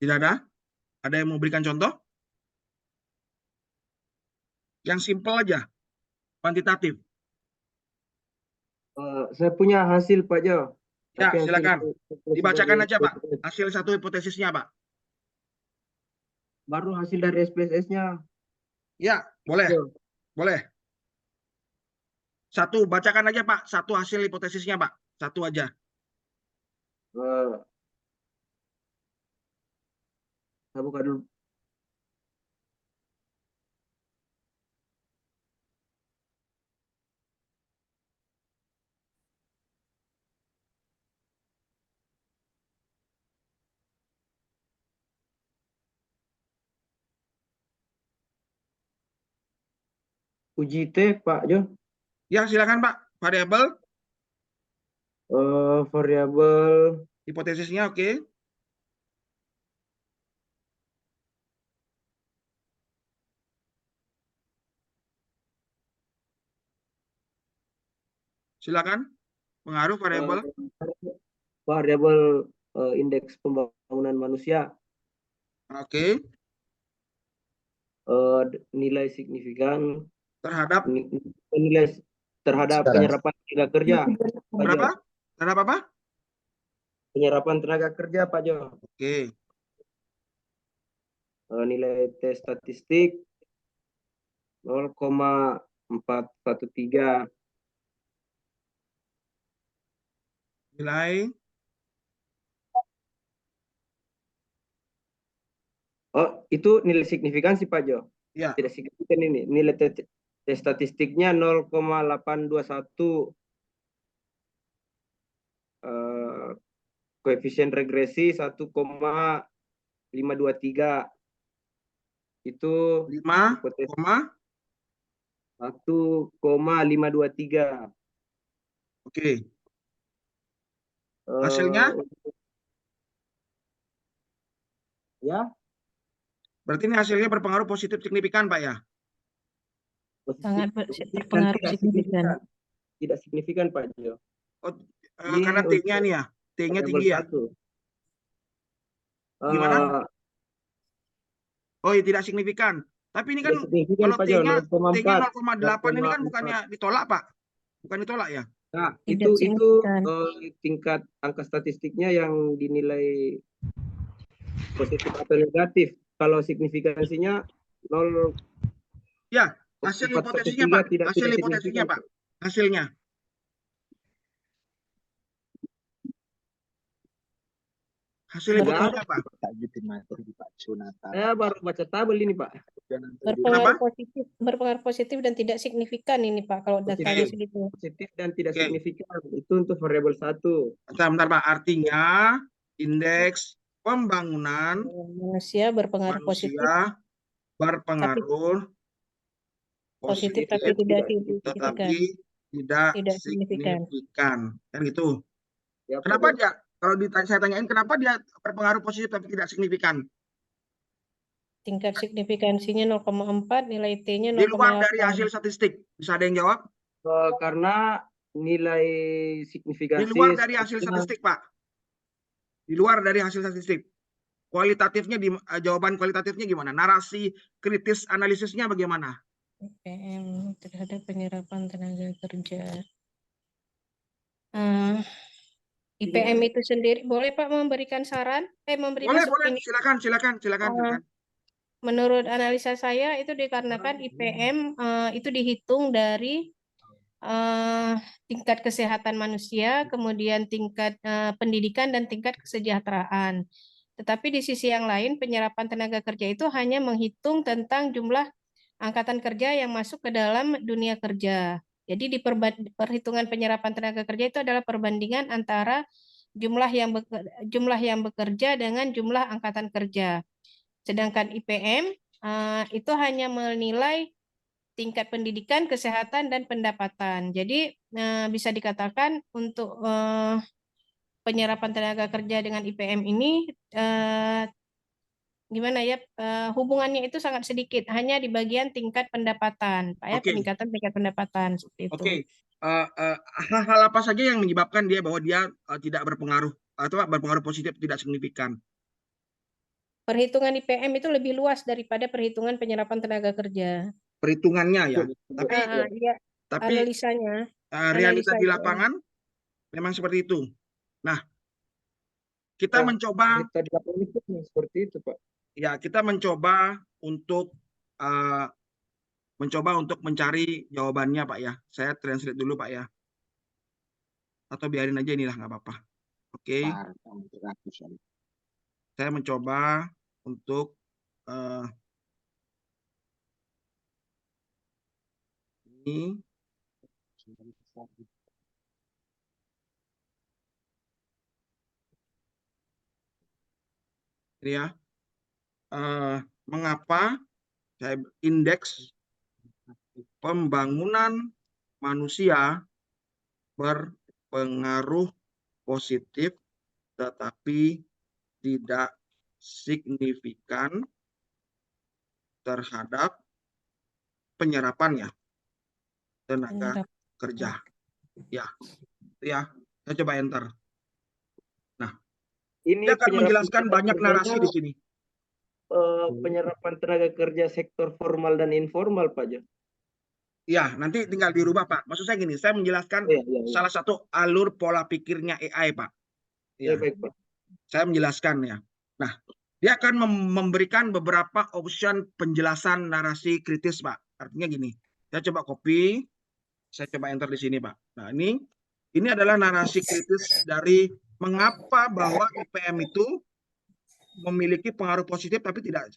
S1: Tidak ada? Ada yang mau berikan contoh? Yang simpel aja, kuantitatif.
S11: Saya punya hasil Pak Jo.
S1: Ya,
S11: Tapi
S1: silakan.
S11: hasil
S1: Dibacakan
S11: dari
S1: aja Pak.
S11: SPSS.
S1: Hasil satu hipotesisnya Pak.
S11: Baru hasil dari SPSS-nya.
S1: Ya, boleh.
S11: Jo.
S1: Boleh. Satu, bacakan aja Pak. Satu hasil hipotesisnya Pak. Satu aja.
S11: Saya buka dulu. Uji T Pak Jo.
S1: Ya, silakan Pak. Variabel,
S11: Variabel
S1: hipotesisnya oke. Silakan. Pengaruh variabel.
S11: variabel indeks pembangunan manusia.
S1: Oke.
S11: Nilai signifikan
S1: Terhadap
S11: nilai terhadap penyerapan tenaga kerja. Pak Jo.
S1: berapa? Terhadap apa?
S11: Penyerapan tenaga kerja Pak Jo.
S1: Oke.
S11: Nilai tes statistik 0,413.
S1: Nilai.
S11: Oh, itu nilai signifikansi Pak Jo.
S1: Ya.
S11: Tidak signifikan ini. Nilai tes statistiknya 0,821. Koefisien regresi 1,523. Itu 1,523.
S1: Oke. Hasilnya?
S11: Ya.
S1: Berarti ini hasilnya berpengaruh positif signifikan, Pak ya?
S10: Sangat berpengaruh signifikan.
S11: Tidak signifikan, Pak Jo.
S1: Oh, karena T-nya nih ya? T-nya
S11: variabel
S1: tinggi ya.
S11: 1.
S1: Gimana? Oh, ya tidak signifikan. Tapi ini kan
S11: Tidak signifikan,
S1: kalau
S11: Pak Jo,
S1: T-nya
S11: 0,4.
S1: 0,8 ini kan bukannya ditolak, Pak? Bukan ditolak ya?
S11: Nah,
S10: Tidak
S11: itu
S10: signifikan.
S11: tingkat angka statistiknya yang dinilai positif atau negatif. Kalau signifikansinya 0,
S1: Ya, hasil
S11: 4/3
S1: hipotesisnya, Pak.
S11: tidak
S1: Hasil
S11: tidak
S1: hipotesisnya,
S11: signifikan.
S1: Pak. Hasilnya. Hasil
S11: Tidak
S1: hipotesisnya,
S11: ada.
S1: Pak.
S11: Saya baru baca tabel ini, Pak.
S10: Berpengaruh positif dan tidak signifikan ini Pak kalau datanya
S11: Positif.
S10: segitu.
S11: Positif dan tidak
S1: Oke.
S11: signifikan. Itu untuk variabel 1.
S1: Bentar, Pak. Artinya indeks pembangunan
S10: Manusia berpengaruh positif,
S1: manusia berpengaruh
S10: positif
S1: positif,
S10: tapi tidak signifikan.
S1: tetapi tidak
S10: Tidak signifikan.
S1: signifikan. Kan gitu.
S11: Ya, Pak
S1: Kenapa
S11: Jo.
S1: dia, kalau saya tanyain, kenapa dia berpengaruh positif tapi tidak signifikan?
S10: Tingkat signifikansinya 0,4, nilai T-nya
S1: Di luar dari
S10: 0,8.
S1: hasil statistik. Bisa ada yang jawab?
S11: Karena nilai
S1: Di
S11: signifikansi
S1: luar dari hasil statistik, Pak. Di luar dari hasil statistik. Kualitatifnya, jawaban kualitatifnya gimana? Narasi kritis analisisnya bagaimana?
S10: IPM terhadap penyerapan tenaga kerja. IPM itu sendiri, boleh Pak memberikan saran? Memberi
S1: Boleh,
S10: opini.
S1: silakan.
S10: Menurut analisa saya itu dikarenakan IPM itu dihitung dari tingkat kesehatan manusia, kemudian tingkat pendidikan dan tingkat kesejahteraan. Tetapi di sisi yang lain penyerapan tenaga kerja itu hanya menghitung tentang jumlah angkatan kerja yang masuk ke dalam dunia kerja. Jadi di perhitungan penyerapan tenaga kerja itu adalah perbandingan antara jumlah yang bekerja dengan jumlah angkatan kerja. Sedangkan IPM itu hanya menilai tingkat pendidikan, kesehatan, dan pendapatan. Jadi bisa dikatakan untuk penyerapan tenaga kerja dengan IPM ini gimana ya, hubungannya itu sangat sedikit, hanya di bagian tingkat pendapatan, Pak ya,
S1: Oke.
S10: peningkatan tingkat pendapatan seperti itu.
S1: Oke. Hal-hal apa saja yang menyebabkan dia bahwa dia tidak berpengaruh atau berpengaruh positif tidak signifikan?
S10: Perhitungan IPM itu lebih luas daripada perhitungan penyerapan tenaga kerja.
S1: Perhitungannya ya. Tapi
S10: Analisanya.
S1: realita di
S10: Analisa
S1: lapangan memang seperti itu. Nah, kita mencoba
S11: Realita di lapangan itu seperti itu, Pak.
S1: ya, kita mencoba untuk mencari jawabannya, Pak ya. Saya translate dulu, Pak ya. Atau biarin aja inilah, nggak apa-apa. Oke. Saya mencoba untuk ini. Ini ya. Mengapa indeks pembangunan manusia berpengaruh positif tetapi tidak signifikan terhadap penyerapan ya tenaga kerja. Ya, saya coba enter. Nah,
S11: Ini
S1: dia akan
S11: penyerapan
S1: menjelaskan
S11: tenaga
S1: banyak narasi
S11: kerjanya,
S1: di sini.
S11: penyerapan tenaga kerja sektor formal dan informal, Pak Jo.
S1: Ya, nanti tinggal dirubah, Pak. Maksud saya gini, saya menjelaskan salah satu alur pola pikirnya AI, Pak.
S11: Ya, baik, Pak.
S1: Saya menjelaskan ya. Nah, dia akan memberikan beberapa option penjelasan narasi kritis, Pak. Artinya gini, saya coba copy, saya coba enter di sini, Pak. Nah, ini adalah narasi kritis dari mengapa bahwa IPM itu memiliki pengaruh positif tapi tidak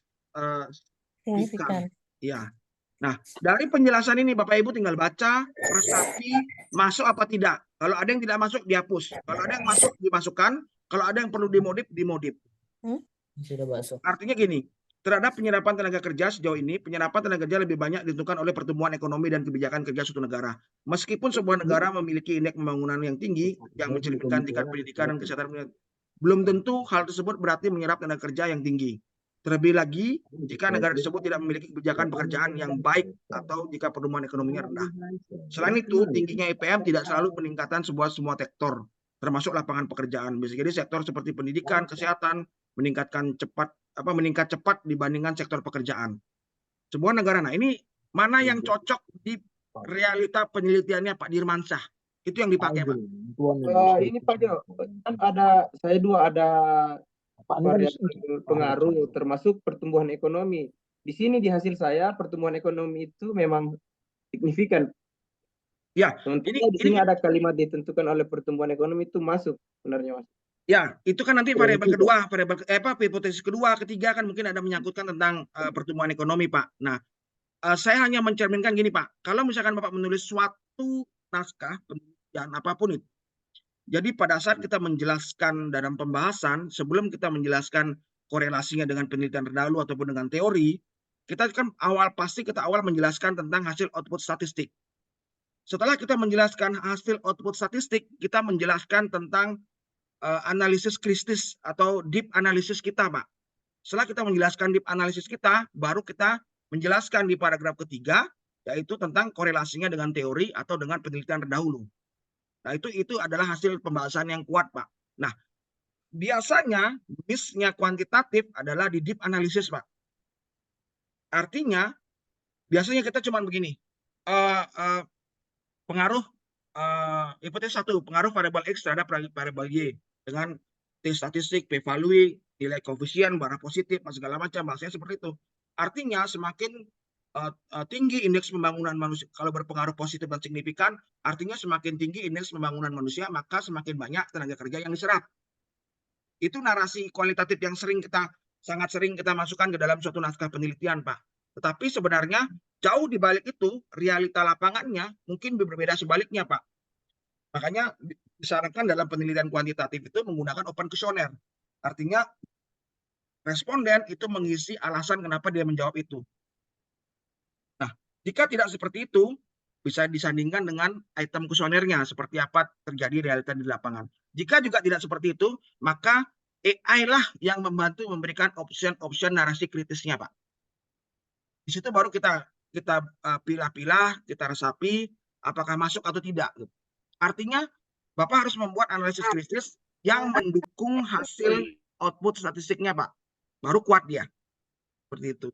S1: signifikan. Ya. Nah, dari penjelasan ini Bapak Ibu tinggal baca, resapi, masuk apa tidak. Kalau ada yang tidak masuk, dihapus. Kalau ada yang masuk, dimasukkan. Kalau ada yang perlu dimodif, dimodif.
S12: Sudah masuk.
S1: Artinya gini, terhadap penyerapan tenaga kerja sejauh ini, penyerapan tenaga kerja lebih banyak ditentukan oleh pertumbuhan ekonomi dan kebijakan kerja suatu negara. Meskipun sebuah negara memiliki indeks pembangunan yang tinggi, yang mencerminkan tingkat pendidikan dan kesehatan, belum tentu hal tersebut berarti menyerap tenaga kerja yang tinggi. Terlebih lagi, jika negara tersebut tidak memiliki kebijakan pekerjaan yang baik atau jika pertumbuhan ekonominya rendah. Selain itu, tingginya IPM tidak selalu meningkatkan semua sektor. termasuk lapangan pekerjaan. Bisa jadi sektor seperti pendidikan, kesehatan meningkat cepat dibandingkan sektor pekerjaan. Sebuah negara. Nah, ini mana yang cocok di realita penelitiannya Pak Dirmansyah? Itu yang dipakai, Pak.
S11: Ini Pak Jo, kan saya ada variabel pengaruh termasuk pertumbuhan ekonomi. Di sini di hasil saya pertumbuhan ekonomi itu memang signifikan.
S1: Ya,
S11: Sementara di sini ada kalimat ditentukan oleh pertumbuhan ekonomi itu masuk sebenarnya, Mas.
S1: Ya, itu kan nanti variabel kedua, hipotesis kedua, ketiga kan mungkin ada menyangkutkan tentang pertumbuhan ekonomi, Pak. Nah, saya hanya mencerminkan gini, Pak. Kalau misalkan Bapak menulis suatu naskah penelitian apapun itu, jadi pada saat kita menjelaskan dalam pembahasan, sebelum kita menjelaskan korelasinya dengan penelitian terdahulu ataupun dengan teori, kita kan pasti kita awal menjelaskan tentang hasil output statistik. Setelah kita menjelaskan hasil output statistik, kita menjelaskan tentang analisis kritis atau deep analisis kita, Pak. Setelah kita menjelaskan deep analisis kita, baru kita menjelaskan di paragraf ketiga, yaitu tentang korelasinya dengan teori atau dengan penelitian terdahulu. Nah, itu adalah hasil pembahasan yang kuat, Pak. Nah, biasanya miss-nya kuantitatif adalah di deep analisis, Pak. Artinya, biasanya kita cuma begini, pengaruh hipotesis 1, pengaruh variabel X terhadap variabel Y dengan T statistik, p-value, nilai koefisien, barang positif, segala macam, bahasanya seperti itu. Artinya semakin tinggi indeks pembangunan manusia, kalau berpengaruh positif dan signifikan, artinya semakin tinggi indeks pembangunan manusia, maka semakin banyak tenaga kerja yang diserap. Itu narasi kualitatif yang sangat sering kita masukkan ke dalam suatu naskah penelitian, Pak. Tetapi sebenarnya jauh di balik itu, realita lapangannya mungkin berbeda sebaliknya, Pak. Makanya disarankan dalam penelitian kuantitatif itu menggunakan open questionnaire. Artinya responden itu mengisi alasan kenapa dia menjawab itu. Nah, jika tidak seperti itu, bisa disandingkan dengan item kuesionernya, seperti apa terjadi realita di lapangan. Jika juga tidak seperti itu, maka AI lah yang membantu memberikan option narasi kritisnya, Pak. Di situ baru kita pilah-pilah, kita resapi, apakah masuk atau tidak. Artinya, Bapak harus membuat analisis kritis yang mendukung hasil output statistiknya, Pak. Baru kuat dia. Seperti itu.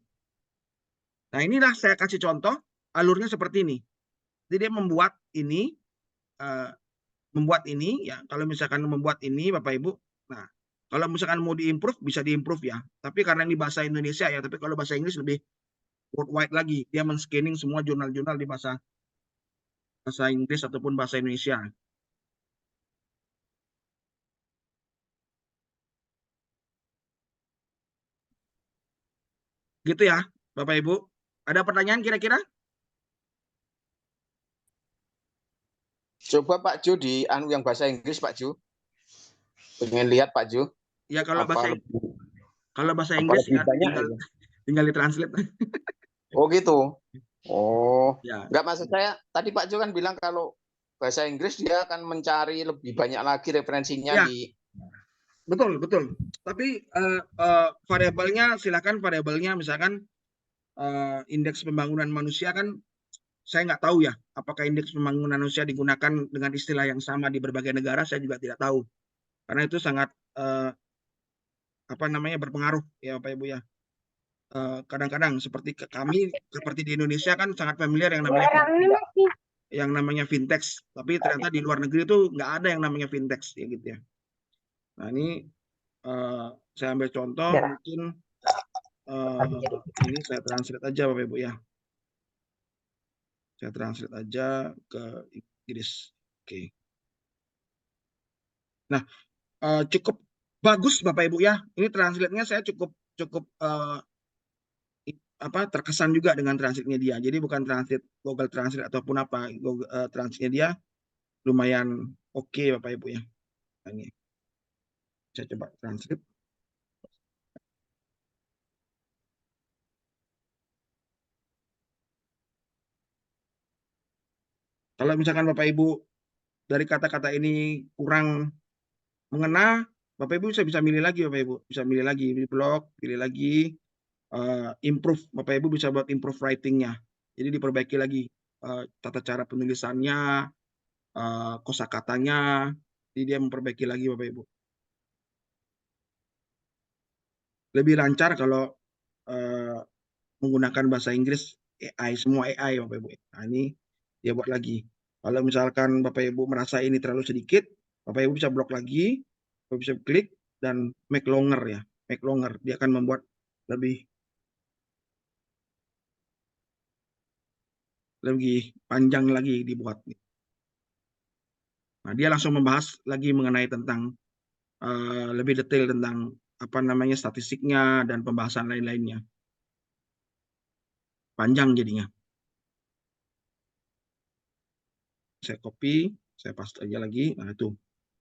S1: Nah, inilah saya kasih contoh, alurnya seperti ini. Jadi dia membuat ini, ya. Kalau misalkan membuat ini, Bapak Ibu, nah, kalau misalkan mau diimprove, bisa diimprove ya. Tapi karena ini bahasa Indonesia ya, tapi kalau bahasa Inggris lebih worldwide lagi. Dia men-scanning semua jurnal-jurnal di bahasa Inggris ataupun bahasa Indonesia. Gitu ya, Bapak Ibu. Ada pertanyaan kira-kira?
S5: Coba Pak Ju di yang bahasa Inggris, Pak Ju. Pengen lihat Pak Ju.
S1: Ya, kalau bahasa Inggris ya, tinggal ditranslate.
S5: Oh gitu. Oh,
S1: ya.
S5: Enggak, maksud saya tadi Pak Jo kan bilang kalau bahasa Inggris dia akan mencari lebih banyak lagi referensinya
S1: ya.
S5: di.
S1: Betul. Tapi variabelnya silakan variabelnya misalkan indeks pembangunan manusia kan saya nggak tahu ya apakah indeks pembangunan manusia digunakan dengan istilah yang sama di berbagai negara, saya juga tidak tahu karena itu sangat berpengaruh ya Bapak Ibu ya. Kadang-kadang seperti kami seperti di Indonesia kan sangat familiar yang namanya fintech, tapi ternyata di luar negeri itu nggak ada yang namanya fintech ya gitu ya. Nah ini saya ambil contoh mungkin ini saya translate aja Bapak Ibu ya. Saya translate aja ke Inggris. Oke. Nah cukup bagus Bapak Ibu ya. Ini translate-nya saya cukup terkesan juga dengan translate-nya dia. Jadi bukan translate Google Translate ataupun apa. Google Translate-nya dia lumayan oke Bapak Ibu ya. Ini saya coba translate. Kalau misalkan Bapak Ibu dari kata-kata ini kurang mengena, Bapak Ibu bisa milih lagi Bapak Ibu, bisa milih lagi di blog, pilih lagi improve. Bapak Ibu bisa buat improve writing-nya. Jadi diperbaiki lagi tata cara penulisannya, kosakatanya, Jadi dia memperbaiki lagi Bapak Ibu. Lebih lancar kalau menggunakan bahasa Inggris AI, semua AI Bapak Ibu. Nah, ini dia buat lagi. Kalau misalkan Bapak Ibu merasa ini terlalu sedikit, Bapak Ibu bisa blok lagi, Bapak bisa klik dan make longer ya, make longer. Dia akan membuat lebih panjang lagi dibuat. Nah, dia langsung membahas lagi mengenai tentang lebih detail tentang apa namanya statistiknya dan pembahasan lain-lainnya. Panjang jadinya. Saya copy, saya paste aja lagi. Nah, itu.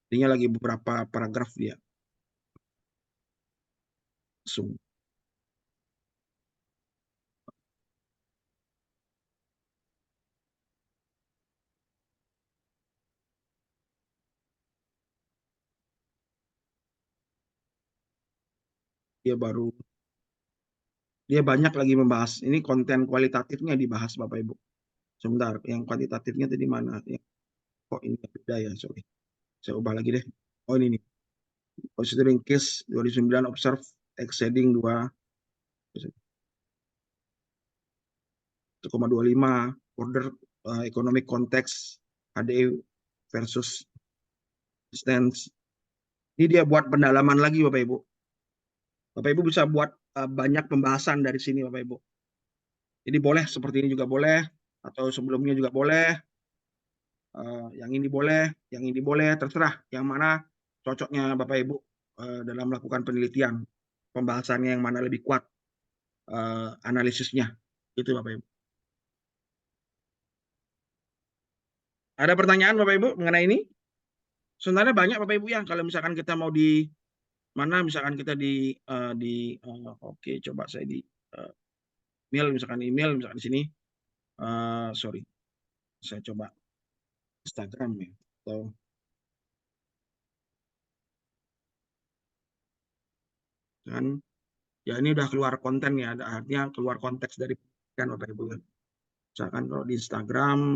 S1: Jadinya lagi beberapa paragraf dia. Langsung. Dia banyak lagi membahas. Ini konten kualitatifnya dibahas Bapak Ibu. Sebentar, yang kuantitatifnya tadi mana? Kok ini beda ya, sorry. Saya ubah lagi deh. Oh ini nih. Considering case 2009 observe exceeding 1,25 order economic context HDE versus distance. Ini dia buat pendalaman lagi Bapak Ibu. Bapak Ibu bisa buat banyak pembahasan dari sini Bapak Ibu. Jadi boleh seperti ini juga boleh, atau sebelumnya juga boleh. Yang ini boleh, terserah yang mana cocoknya Bapak Ibu dalam melakukan penelitian. Pembahasannya yang mana lebih kuat analisisnya. Itu Bapak Ibu. Ada pertanyaan Bapak Ibu mengenai ini? Sebenarnya banyak Bapak Ibu ya, kalau misalkan kita mau di mana, misalkan kita oke, coba saya di email, misalkan di sini. Sorry, saya coba Instagram ya, atau kan ya ini udah keluar konten ya, artinya keluar konteks dari kan Bapak Ibu ya. Misalkan kalau di Instagram,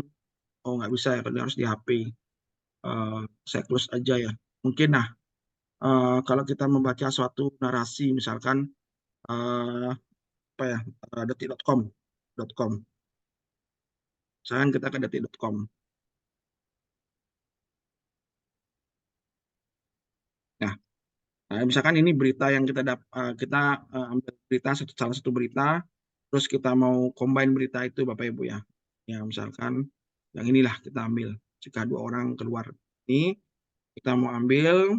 S1: oh nggak bisa ya, karena harus di HP. Saya close aja ya. Mungkin kalau kita membaca suatu narasi, misalkan apa ya, detik.com. Misalkan kita ke detik.com. Nah, misalkan ini berita yang kita ambil berita, salah satu berita, terus kita mau combine berita itu Bapak Ibu ya. Ya misalkan yang inilah kita ambil. Jika 2 orang keluar ini, kita mau ambil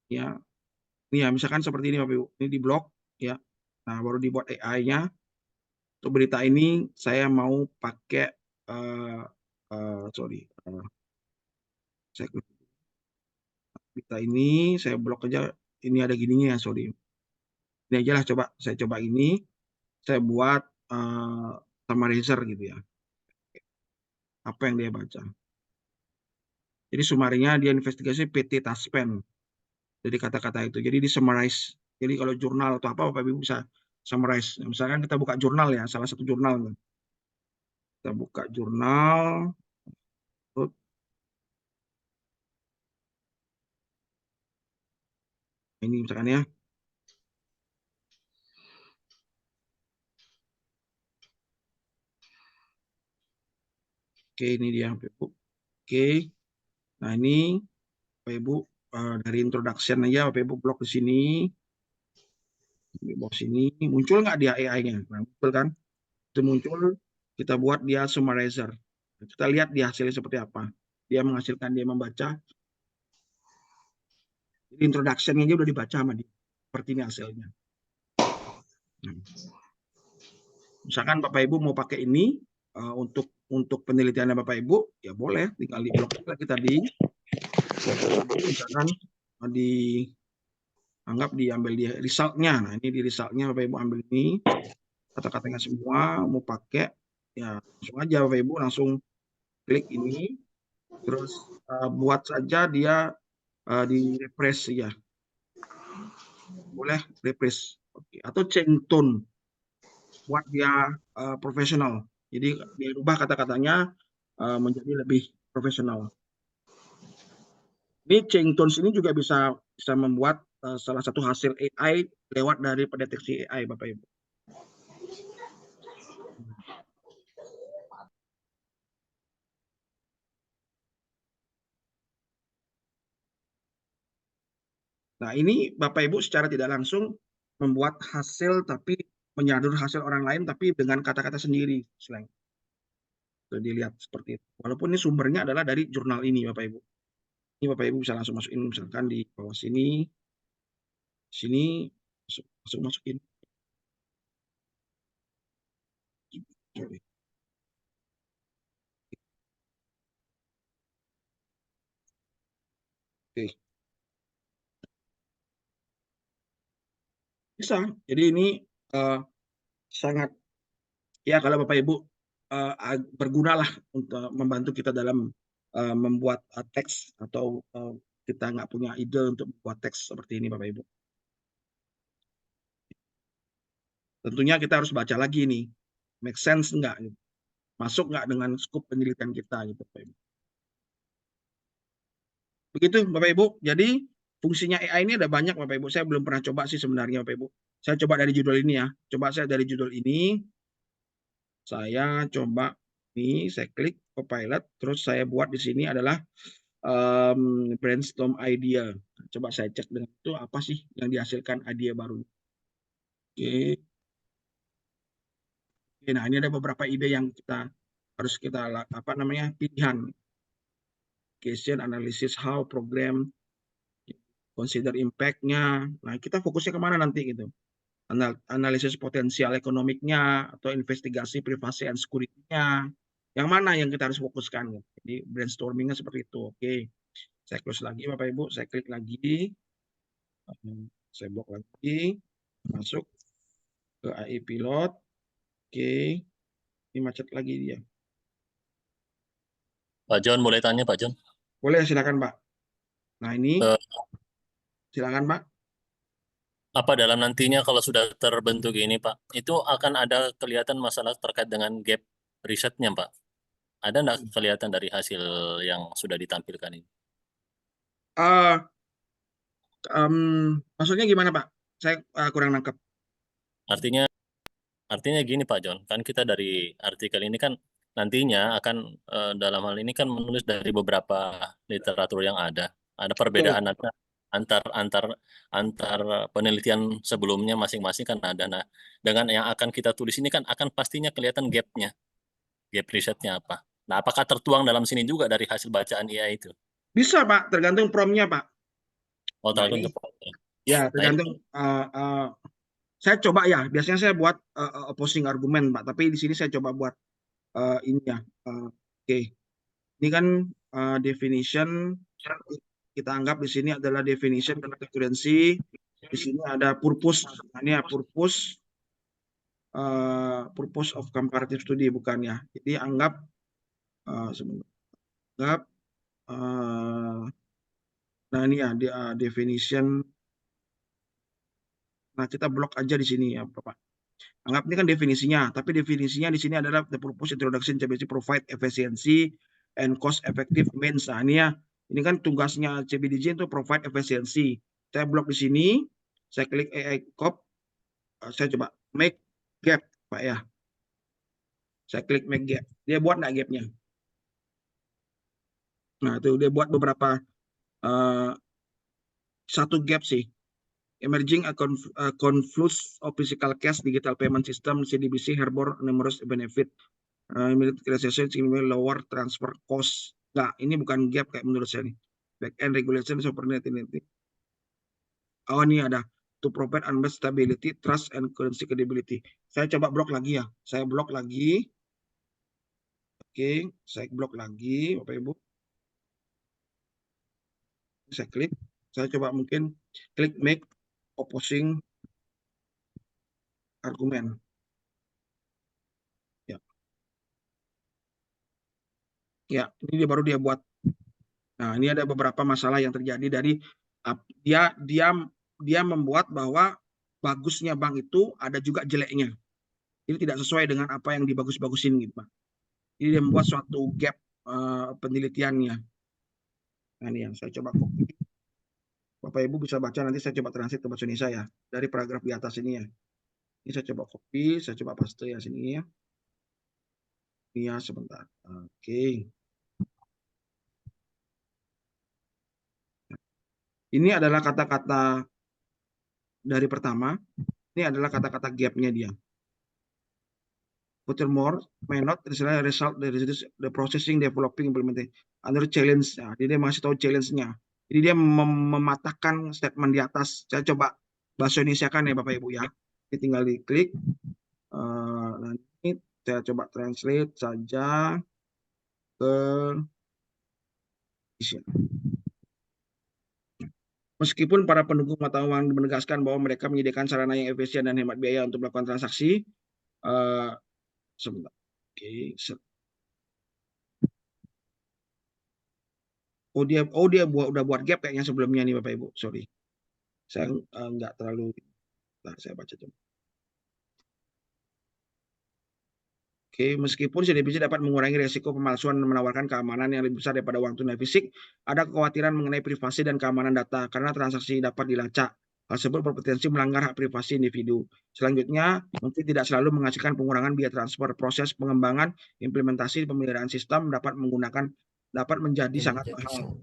S1: ya. Ini ya misalkan seperti ini Bapak Ibu. Ini di blok ya. Nah, baru dibuat AI-nya. Untuk berita ini saya mau pakai berita ini saya blok aja, ini ada gininya ya, sorry. Ini aja lah, saya coba ini, saya buat summarizer gitu ya. Apa yang dia baca. Jadi sumarinya dia investigasi PT Taspen. Jadi kata-kata itu. Jadi di summarize. Jadi kalau jurnal atau apa Bapak Ibu bisa summarize. Misalkan kita buka jurnal ya, salah satu jurnal. Kita buka jurnal. Ini misalkan ya. Oke, ini dia Bapak Ibu. Oke. Nah, ini Bapak Ibu dari introduction aja Bapak Ibu blok di sini. Di bawah sini muncul nggak dia AI-nya? Nah, muncul kan? Itu muncul, kita buat dia summarizer. Kita lihat dia hasilnya seperti apa. Dia menghasilkan, dia membaca. Jadi introduction-nya aja udah dibaca sama dia. Seperti ini hasilnya. Misalkan Bapak Ibu mau pakai ini untuk penelitiannya Bapak Ibu, ya boleh, tinggal di blok lagi tadi. Misalkan anggap diambil di result-nya. Nah, ini di result-nya Bapak Ibu ambil ini, kata-katanya semua, mau pakai, ya langsung aja Bapak Ibu langsung klik ini, terus buat saja dia di refresh ya. Boleh refresh. Oke. Atau change tone. Buat dia profesional. Jadi dia ubah kata-katanya menjadi lebih profesional. Ini chain tones ini juga bisa membuat salah satu hasil AI lewat dari pendeteksi AI, Bapak Ibu. Nah, ini Bapak Ibu secara tidak langsung membuat hasil tapi menyadur hasil orang lain tapi dengan kata-kata sendiri, slang. Tuh, dilihat seperti itu. Walaupun ini sumbernya adalah dari jurnal ini, Bapak Ibu. Ini Bapak Ibu bisa langsung masukin misalkan di bawah sini, sini masukin. Oke. Bisa. Jadi ini sangat ya kalau Bapak Ibu berguna lah untuk membantu kita dalam membuat teks atau kita nggak punya ide untuk membuat teks seperti ini, Bapak Ibu. Tentunya kita harus baca lagi nih, make sense nggak, masuk nggak dengan skop penelitian kita, gitu, Bapak Ibu. Begitu, Bapak Ibu. Jadi fungsinya AI ini ada banyak, Bapak Ibu. Saya belum pernah coba sih sebenarnya, Bapak Ibu. Saya coba dari judul ini ya. Coba saya dari judul ini. Saya coba ini, saya klik Copilot, terus saya buat di sini adalah brainstorm idea. Coba saya cek dengan itu apa sih yang dihasilkan ide baru. Oke. Nah, ini ada beberapa ide yang harus kita pilihan. Question, analysis, how, program, consider impact-nya. Nah, kita fokusnya kemana nanti gitu. Analisis potensial ekonomiknya atau investigasi privasi and security-nya. Yang mana yang kita harus fokuskan. Gitu. Jadi brainstorming-nya seperti itu. Oke. Saya close lagi Bapak Ibu, saya klik lagi. Saya blok lagi. Masuk ke AI Pilot. Oke. Ini macet lagi dia.
S4: Pak John, boleh tanya Pak John?
S1: Boleh, silakan Pak. Nah ini, silakan Pak.
S4: Apa dalam nantinya kalau sudah terbentuk ini Pak, itu akan ada kelihatan masalah terkait dengan gap risetnya Pak? Ada nggak kelihatan dari hasil yang sudah ditampilkan ini?
S1: Maksudnya gimana Pak? Saya kurang nangkep.
S4: Artinya gini Pak John, kan kita dari artikel ini kan nantinya akan dalam hal ini kan menulis dari beberapa literatur yang ada perbedaan antar penelitian sebelumnya masing-masing kan ada. Nah, dengan yang akan kita tulis ini kan akan pastinya kelihatan gap-nya, gap risetnya apa. Nah, apakah tertuang dalam sini juga dari hasil bacaan AI itu?
S1: Bisa Pak, tergantung prompt-nya Pak.
S4: Oh, tergantung prompt-nya.
S1: Ya, tergantung. Saya coba ya, biasanya saya buat opposing argument Pak, tapi di sini saya coba buat ini ya. Oke. Ini kan definition, kita anggap di sini adalah definition dan accuracy. Di sini ada purpose. Nah, ini ya purpose of comparative study bukan ya. Jadi anggap nah ini ya definition. Nah, kita blok aja di sini ya, Bapak. Anggap ini kan definisinya, tapi definisinya di sini adalah the purpose introduction CBDC provide efficiency and cost effective means. Nah, ini kan tugasnya CBDC itu provide efficiency. Saya blok di sini, saya klik AI cop, saya coba make gap, Pak ya. Saya klik make gap. Dia buat nggak gapnya? Nah, itu dia buat beberapa satu gap sih. Emerging a confluence of physical cash, digital payment system, CDBC, harbor numerous benefit, utilization, lower transfer cost. Nah, ini bukan gap kayak menurut saya nih. Back end regulation, sovereignty. Oh, ini ada to provide unmatched stability, trust, and currency credibility. Saya coba blok lagi ya. Saya blok lagi. Oke, saya blok lagi, Bapak Ibu. Saya klik. Saya coba mungkin klik make opposing argumen. Ya, ini baru dia buat. Nah, ini ada beberapa masalah yang terjadi dari dia membuat bahwa bagusnya bank itu ada juga jeleknya. Ini tidak sesuai dengan apa yang dibagus-bagusin gitu, Pak. Jadi dia membuat suatu gap penelitiannya. Nah, ini yang saya coba copy. Bapak Ibu bisa baca, nanti saya coba translate ke bahasa Indonesia ya, dari paragraf di atas ini ya. Ini saya coba copy, saya coba paste ya sini ya. Ini ya sebentar. Oke. Ini adalah kata-kata dari pertama. Ini adalah kata-kata gap-nya dia. Furthermore, may not result the processing, developing, implementing under challenge. Nah, dia masih tahu challenge-nya. Jadi dia mematahkan statement di atas. Saya coba bahasa Indonesia kan ya Bapak Ibu ya. Ini tinggal diklik. Nanti saya coba translate saja ke Indonesia. Meskipun para pendukung pengetahuan menegaskan bahwa mereka menyediakan sarana yang efisien dan hemat biaya untuk melakukan transaksi, sebentar. Oke. Dia udah buat gap kayaknya sebelumnya nih Bapak Ibu. Sorry. Saya nggak terlalu. Nah, saya baca coba. Oke, meskipun CDBC dapat mengurangi risiko pemalsuan dan menawarkan keamanan yang lebih besar daripada uang tunai fisik, ada kekhawatiran mengenai privasi dan keamanan data karena transaksi dapat dilacak. Hal tersebut berpotensi melanggar hak privasi individu. Selanjutnya, mungkin tidak selalu menghasilkan pengurangan biaya transfer. Proses pengembangan, implementasi, pemeliharaan sistem dapat menjadi sangat mahal.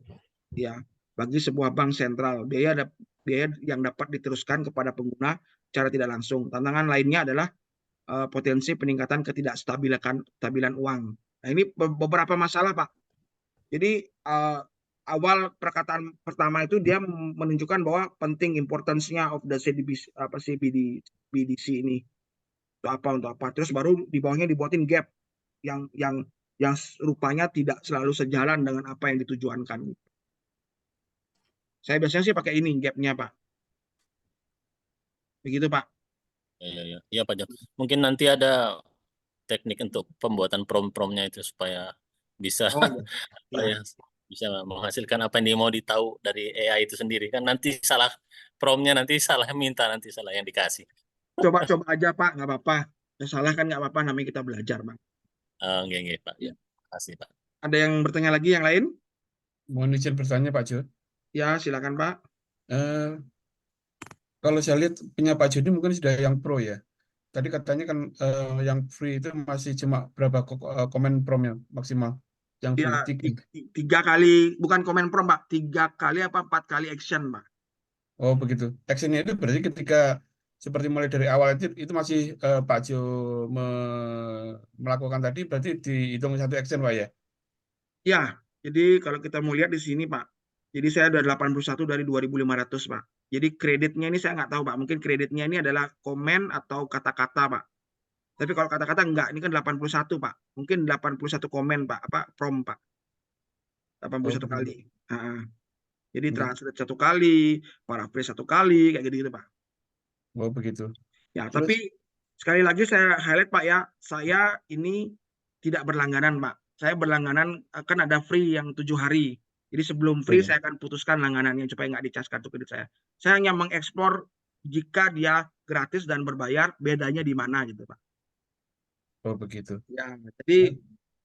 S1: Ya, bagi sebuah bank sentral, biaya yang dapat diteruskan kepada pengguna secara tidak langsung. Tantangan lainnya adalah potensi peningkatan ketidakstabilan uang. Nah, ini beberapa masalah, Pak. Jadi awal perkataan pertama itu dia menunjukkan bahwa penting importance-nya of the BDC ini untuk apa. Terus baru di bawahnya dibuatin gap yang rupanya tidak selalu sejalan dengan apa yang ditujuankan. Saya biasanya sih pakai ini gap-nya, Pak. Begitu, Pak.
S4: Iya Pak Jo. Mungkin nanti ada teknik untuk pembuatan prom-promnya itu supaya bisa bisa menghasilkan apa yang dia mau ditahu dari AI itu sendiri. Kan nanti salah promnya, nanti salah minta, nanti salah yang dikasih.
S1: Coba aja Pak, nggak apa-apa. Yang salah kan nggak apa-apa, namanya kita belajar, Bang.
S4: Oke, Pak. Ya. Terima kasih, Pak.
S1: Ada yang bertanya lagi yang lain?
S2: Mohon izin bertanya Pak Jo.
S1: Ya, silakan Pak.
S2: Kalau saya lihat punya Pak Jody mungkin sudah yang pro ya. Tadi katanya kan yang free itu masih cuma berapa komen promnya maksimal? Yang free
S1: Ya, 3 kali, bukan komen prom Pak, 3 kali apa 4 kali action Pak.
S2: Oh begitu. Actionnya itu berarti ketika seperti mulai dari awal itu masih Pak Jo melakukan tadi berarti dihitung satu action Pak ya?
S1: Ya, jadi kalau kita mau lihat di sini Pak, jadi saya ada 81 dari 2.500 Pak. Jadi kreditnya ini saya nggak tahu Pak, mungkin kreditnya ini adalah komen atau kata-kata Pak. Tapi kalau kata-kata enggak, ini kan 81 Pak. Mungkin 81 komen Pak, prom Pak. 81 kali. Jadi translate 1 kali, paraphrase 1 kali, kayak gitu Pak.
S2: Oh begitu.
S1: Ya, tapi sekali lagi saya highlight Pak ya, saya ini tidak berlangganan Pak. Saya berlangganan kan ada free yang 7 hari. Jadi sebelum free saya akan putuskan langganannya supaya nggak dicas kartu kredit saya. Saya hanya mengeksplor jika dia gratis dan berbayar, bedanya di mana gitu Pak.
S2: Oh begitu.
S1: Ya, jadi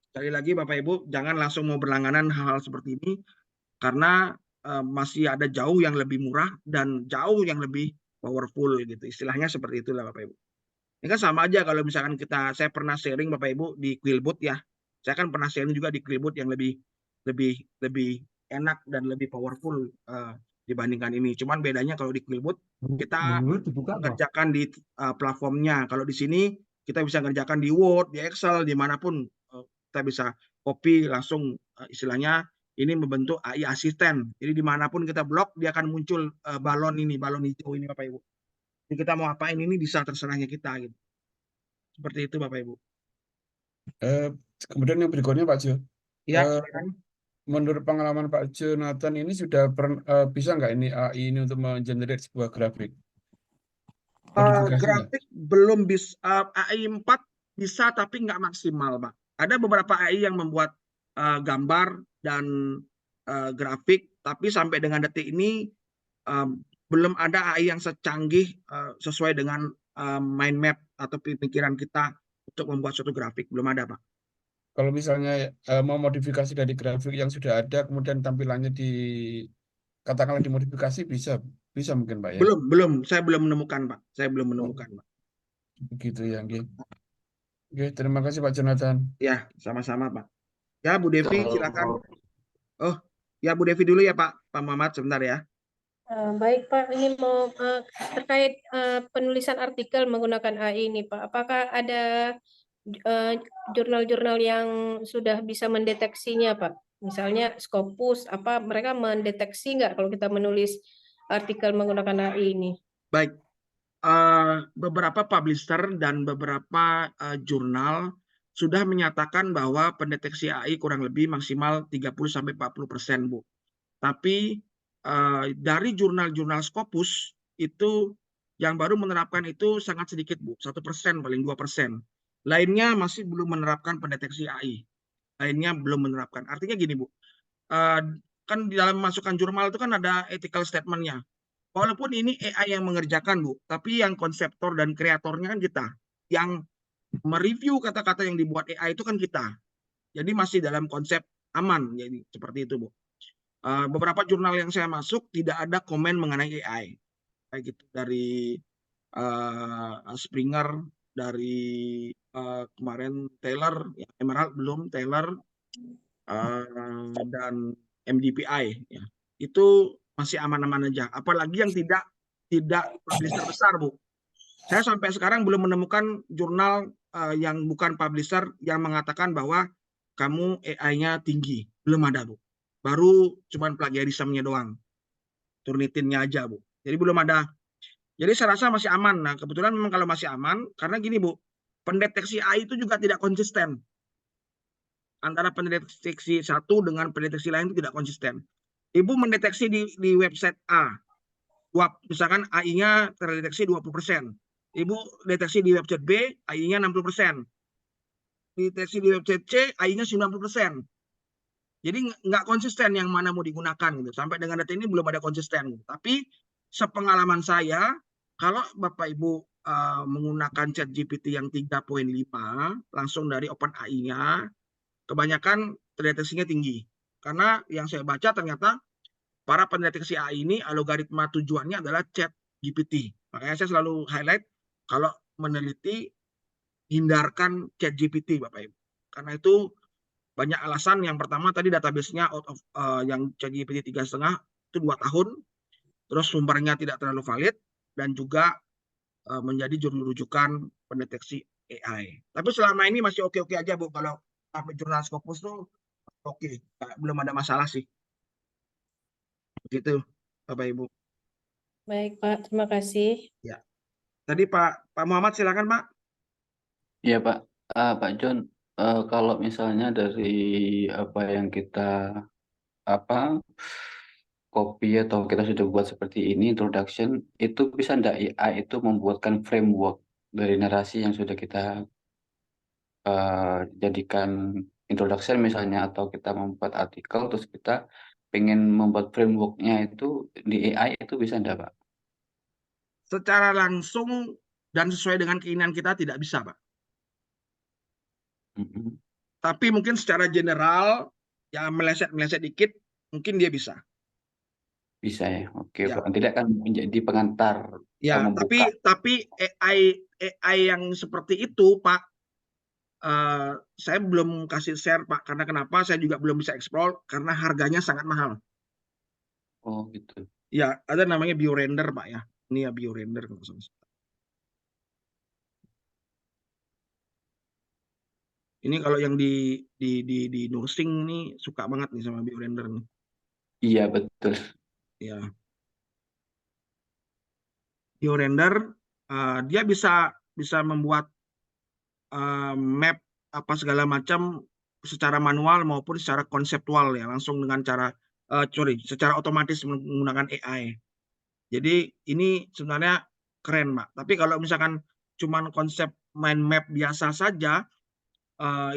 S1: sekali lagi Bapak Ibu jangan langsung mau berlangganan hal-hal seperti ini karena masih ada jauh yang lebih murah dan jauh yang lebih powerful gitu. Istilahnya seperti itulah Bapak Ibu. Ini kan sama aja kalau misalkan saya pernah sharing Bapak Ibu di Quillbot ya. Saya kan pernah sharing juga di Quillbot yang lebih enak dan lebih powerful dibandingkan ini. Cuman bedanya kalau di Quillbot kita kerjakan di platformnya. Kalau di sini kita bisa kerjakan di Word, di Excel, dimanapun kita bisa copy langsung istilahnya ini membentuk AI asisten. Jadi dimanapun kita blok dia akan muncul balon hijau ini Bapak Ibu. Jadi kita mau apain ini bisa terserahnya kita gitu. Seperti itu Bapak Ibu.
S2: Kemudian yang berikutnya Pak Jo.
S1: Ya,
S2: menurut pengalaman Pak Jonathan ini sudah bisa nggak ini AI ini untuk mengenerate sebuah grafik?
S1: Grafik belum bisa. AI 4 bisa tapi nggak maksimal Pak. Ada beberapa AI yang membuat gambar dan grafik, tapi sampai dengan detik ini belum ada AI yang secanggih sesuai dengan mind map atau pemikiran kita untuk membuat suatu grafik. Belum ada Pak.
S2: Kalau misalnya mau modifikasi dari grafik yang sudah ada, kemudian tampilannya katakanlah dimodifikasi, bisa mungkin Pak ya.
S1: Belum. Saya belum menemukan, Pak. Saya belum menemukan, Pak.
S2: Begitu ya, Nggih. Oke, terima kasih Pak Jonathan.
S1: Ya, sama-sama, Pak. Ya, Bu Devi, silakan.
S13: Kalau
S1: Oh, ya Bu Devi dulu ya, Pak. Pak Muhammad, sebentar ya.
S10: Baik Pak, ini mau terkait penulisan artikel menggunakan AI ini Pak. Apakah ada jurnal-jurnal yang sudah bisa mendeteksinya Pak? Misalnya Scopus, apa mereka mendeteksi nggak kalau kita menulis artikel menggunakan AI ini?
S1: Baik. Beberapa publisher dan beberapa jurnal sudah menyatakan bahwa pendeteksi AI kurang lebih maksimal 30-40%, Bu. Tapi dari jurnal-jurnal Scopus itu yang baru menerapkan itu sangat sedikit, Bu. 1%, paling 2%. Lainnya masih belum menerapkan pendeteksi AI. Lainnya belum menerapkan. Artinya gini, Bu. Kan di dalam masukan jurnal itu kan ada ethical statement-nya. Walaupun ini AI yang mengerjakan, Bu, tapi yang konseptor dan kreatornya kan kita. Yang mereview kata-kata yang dibuat AI itu kan kita. Jadi masih dalam konsep aman, jadi seperti itu, Bu. Beberapa jurnal yang saya masuk tidak ada komen mengenai AI. Kayak gitu dari Springer, dari kemarin Taylor, ya, Emerald belum, Taylor, dan MDPI, ya. Itu masih aman-aman aja. Apalagi yang tidak publisher besar, Bu. Saya sampai sekarang belum menemukan jurnal yang bukan publisher yang mengatakan bahwa kamu AI-nya tinggi. Belum ada, Bu. Baru cuman plagiarismenya doang. Turnitinnya aja, Bu. Jadi belum ada. Jadi saya rasa masih aman. Nah, kebetulan memang kalau masih aman, karena gini, Bu, pendeteksi AI itu juga tidak konsisten. Antara pendeteksi satu dengan pendeteksi lain itu tidak konsisten. Ibu mendeteksi di website A, misalkan AI-nya terdeteksi 20%. Ibu deteksi di website B, AI-nya 60%. Deteksi di website C, AI-nya 90%. Jadi nggak konsisten yang mana mau digunakan gitu. Sampai dengan data ini belum ada konsisten. Gitu. Tapi sepengalaman saya, kalau Bapak Ibu menggunakan ChatGPT yang 3.5 langsung dari OpenAI-nya, kebanyakan terdeteksinya tinggi. Karena yang saya baca ternyata para pendeteksi AI ini algoritma tujuannya adalah ChatGPT. Makanya saya selalu highlight kalau meneliti hindarkan ChatGPT, Bapak Ibu. Karena itu banyak alasan. Yang pertama tadi database-nya yang ChatGPT 3,5 itu 2 tahun. Terus sumbernya tidak terlalu valid dan juga menjadi juru rujukan pendeteksi AI. Tapi selama ini masih oke-oke aja, Bu. Kalau sampai jurnal Scopus tuh oke, belum ada masalah sih. Begitu, Bapak Ibu.
S10: Baik, Pak. Terima kasih.
S1: Ya. Tadi Pak Muhammad, silakan, Pak.
S13: Iya, Pak. Pak John, kalau misalnya dari apa yang kita copy atau kita sudah buat seperti ini, introduction, itu bisa enggak AI itu membuatkan framework dari narasi yang sudah kita jadikan introduction misalnya, atau kita membuat artikel, terus kita pengen membuat frameworknya itu di AI, itu bisa enggak, Pak?
S1: Secara langsung dan sesuai dengan keinginan kita tidak bisa, Pak. Tapi mungkin secara general, ya meleset-meleset dikit, mungkin dia bisa.
S13: Bisa ya, oke,
S1: Ya.
S13: Pak. Tidak kan menjadi pengantar.
S1: Ya, tapi AI yang seperti itu, Pak, saya belum kasih share, Pak. Karena kenapa? Saya juga belum bisa explore karena harganya sangat mahal.
S13: Oh, gitu.
S1: Ya, ada namanya BioRender, Pak ya. Ini ya BioRender kalau salah. Ini kalau yang di nursing ini suka banget nih sama BioRender nih.
S13: Iya, betul.
S1: Ya. BioRender dia bisa membuat map apa segala macam secara manual maupun secara konseptual ya, langsung dengan cara secara otomatis menggunakan AI. Jadi ini sebenarnya keren, Pak. Tapi kalau misalkan cuman konsep mind map biasa saja,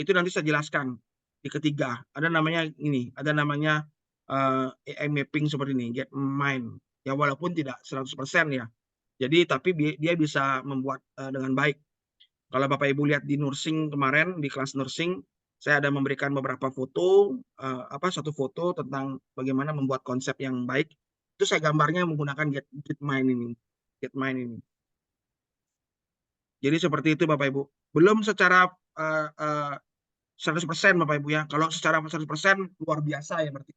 S1: itu nanti saya jelaskan di ketiga. Ada namanya AI mapping seperti ini, Get-Mind. Ya walaupun tidak 100% ya. Jadi tapi dia bisa membuat dengan baik. Kalau Bapak Ibu lihat di nursing kemarin, di kelas nursing, Saya ada memberikan beberapa foto, satu foto tentang bagaimana membuat konsep yang baik. Itu saya gambarnya menggunakan Gitmind ini. Gitmind ini. Jadi seperti itu Bapak Ibu. Belum secara 100% Bapak Ibu ya. Kalau secara 100% luar biasa ya berarti.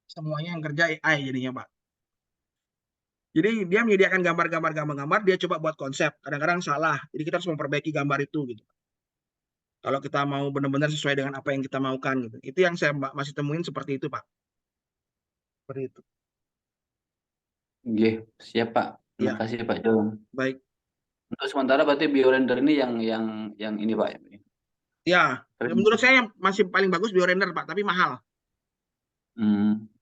S1: Semuanya yang kerja AI jadinya Pak. Jadi dia menyediakan gambar-gambar, dia coba buat konsep. Kadang-kadang salah. Jadi kita harus memperbaiki gambar itu gitu. Kalau kita mau benar-benar sesuai dengan apa yang kita maukan gitu. Itu yang saya masih temuin seperti itu Pak. Seperti itu.
S13: Oke, siap Pak. Terima
S1: Ya,
S13: kasih Pak Jon.
S1: baik.
S13: Untuk sementara berarti biorender ini yang ini Pak.
S1: Ya, menurut saya yang masih paling bagus biorender Pak, tapi mahal.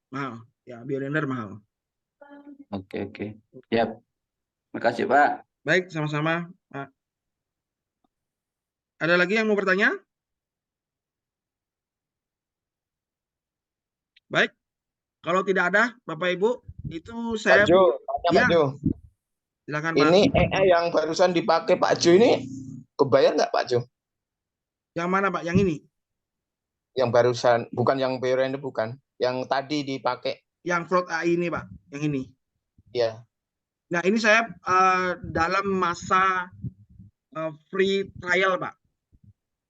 S1: Mahal. Ya, biorender mahal.
S13: Oke. Siap. Terima kasih Pak.
S1: Baik, sama-sama Pak. Ada lagi yang mau bertanya? Baik. Kalau tidak ada, Bapak Ibu, itu saya
S5: Pak Jo,
S1: ya.
S5: Pak Jo.
S1: Silakan Pak.
S5: Ini AI yang barusan dipakai Pak Jo ini kebayar nggak Pak Jo?
S1: Yang mana Pak? Yang ini?
S5: Yang barusan, bukan yang biorender, bukan. Yang tadi dipakai.
S1: Yang Fraud AI ini Pak, yang ini.
S5: Iya.
S1: Nah ini saya dalam masa free trial Pak.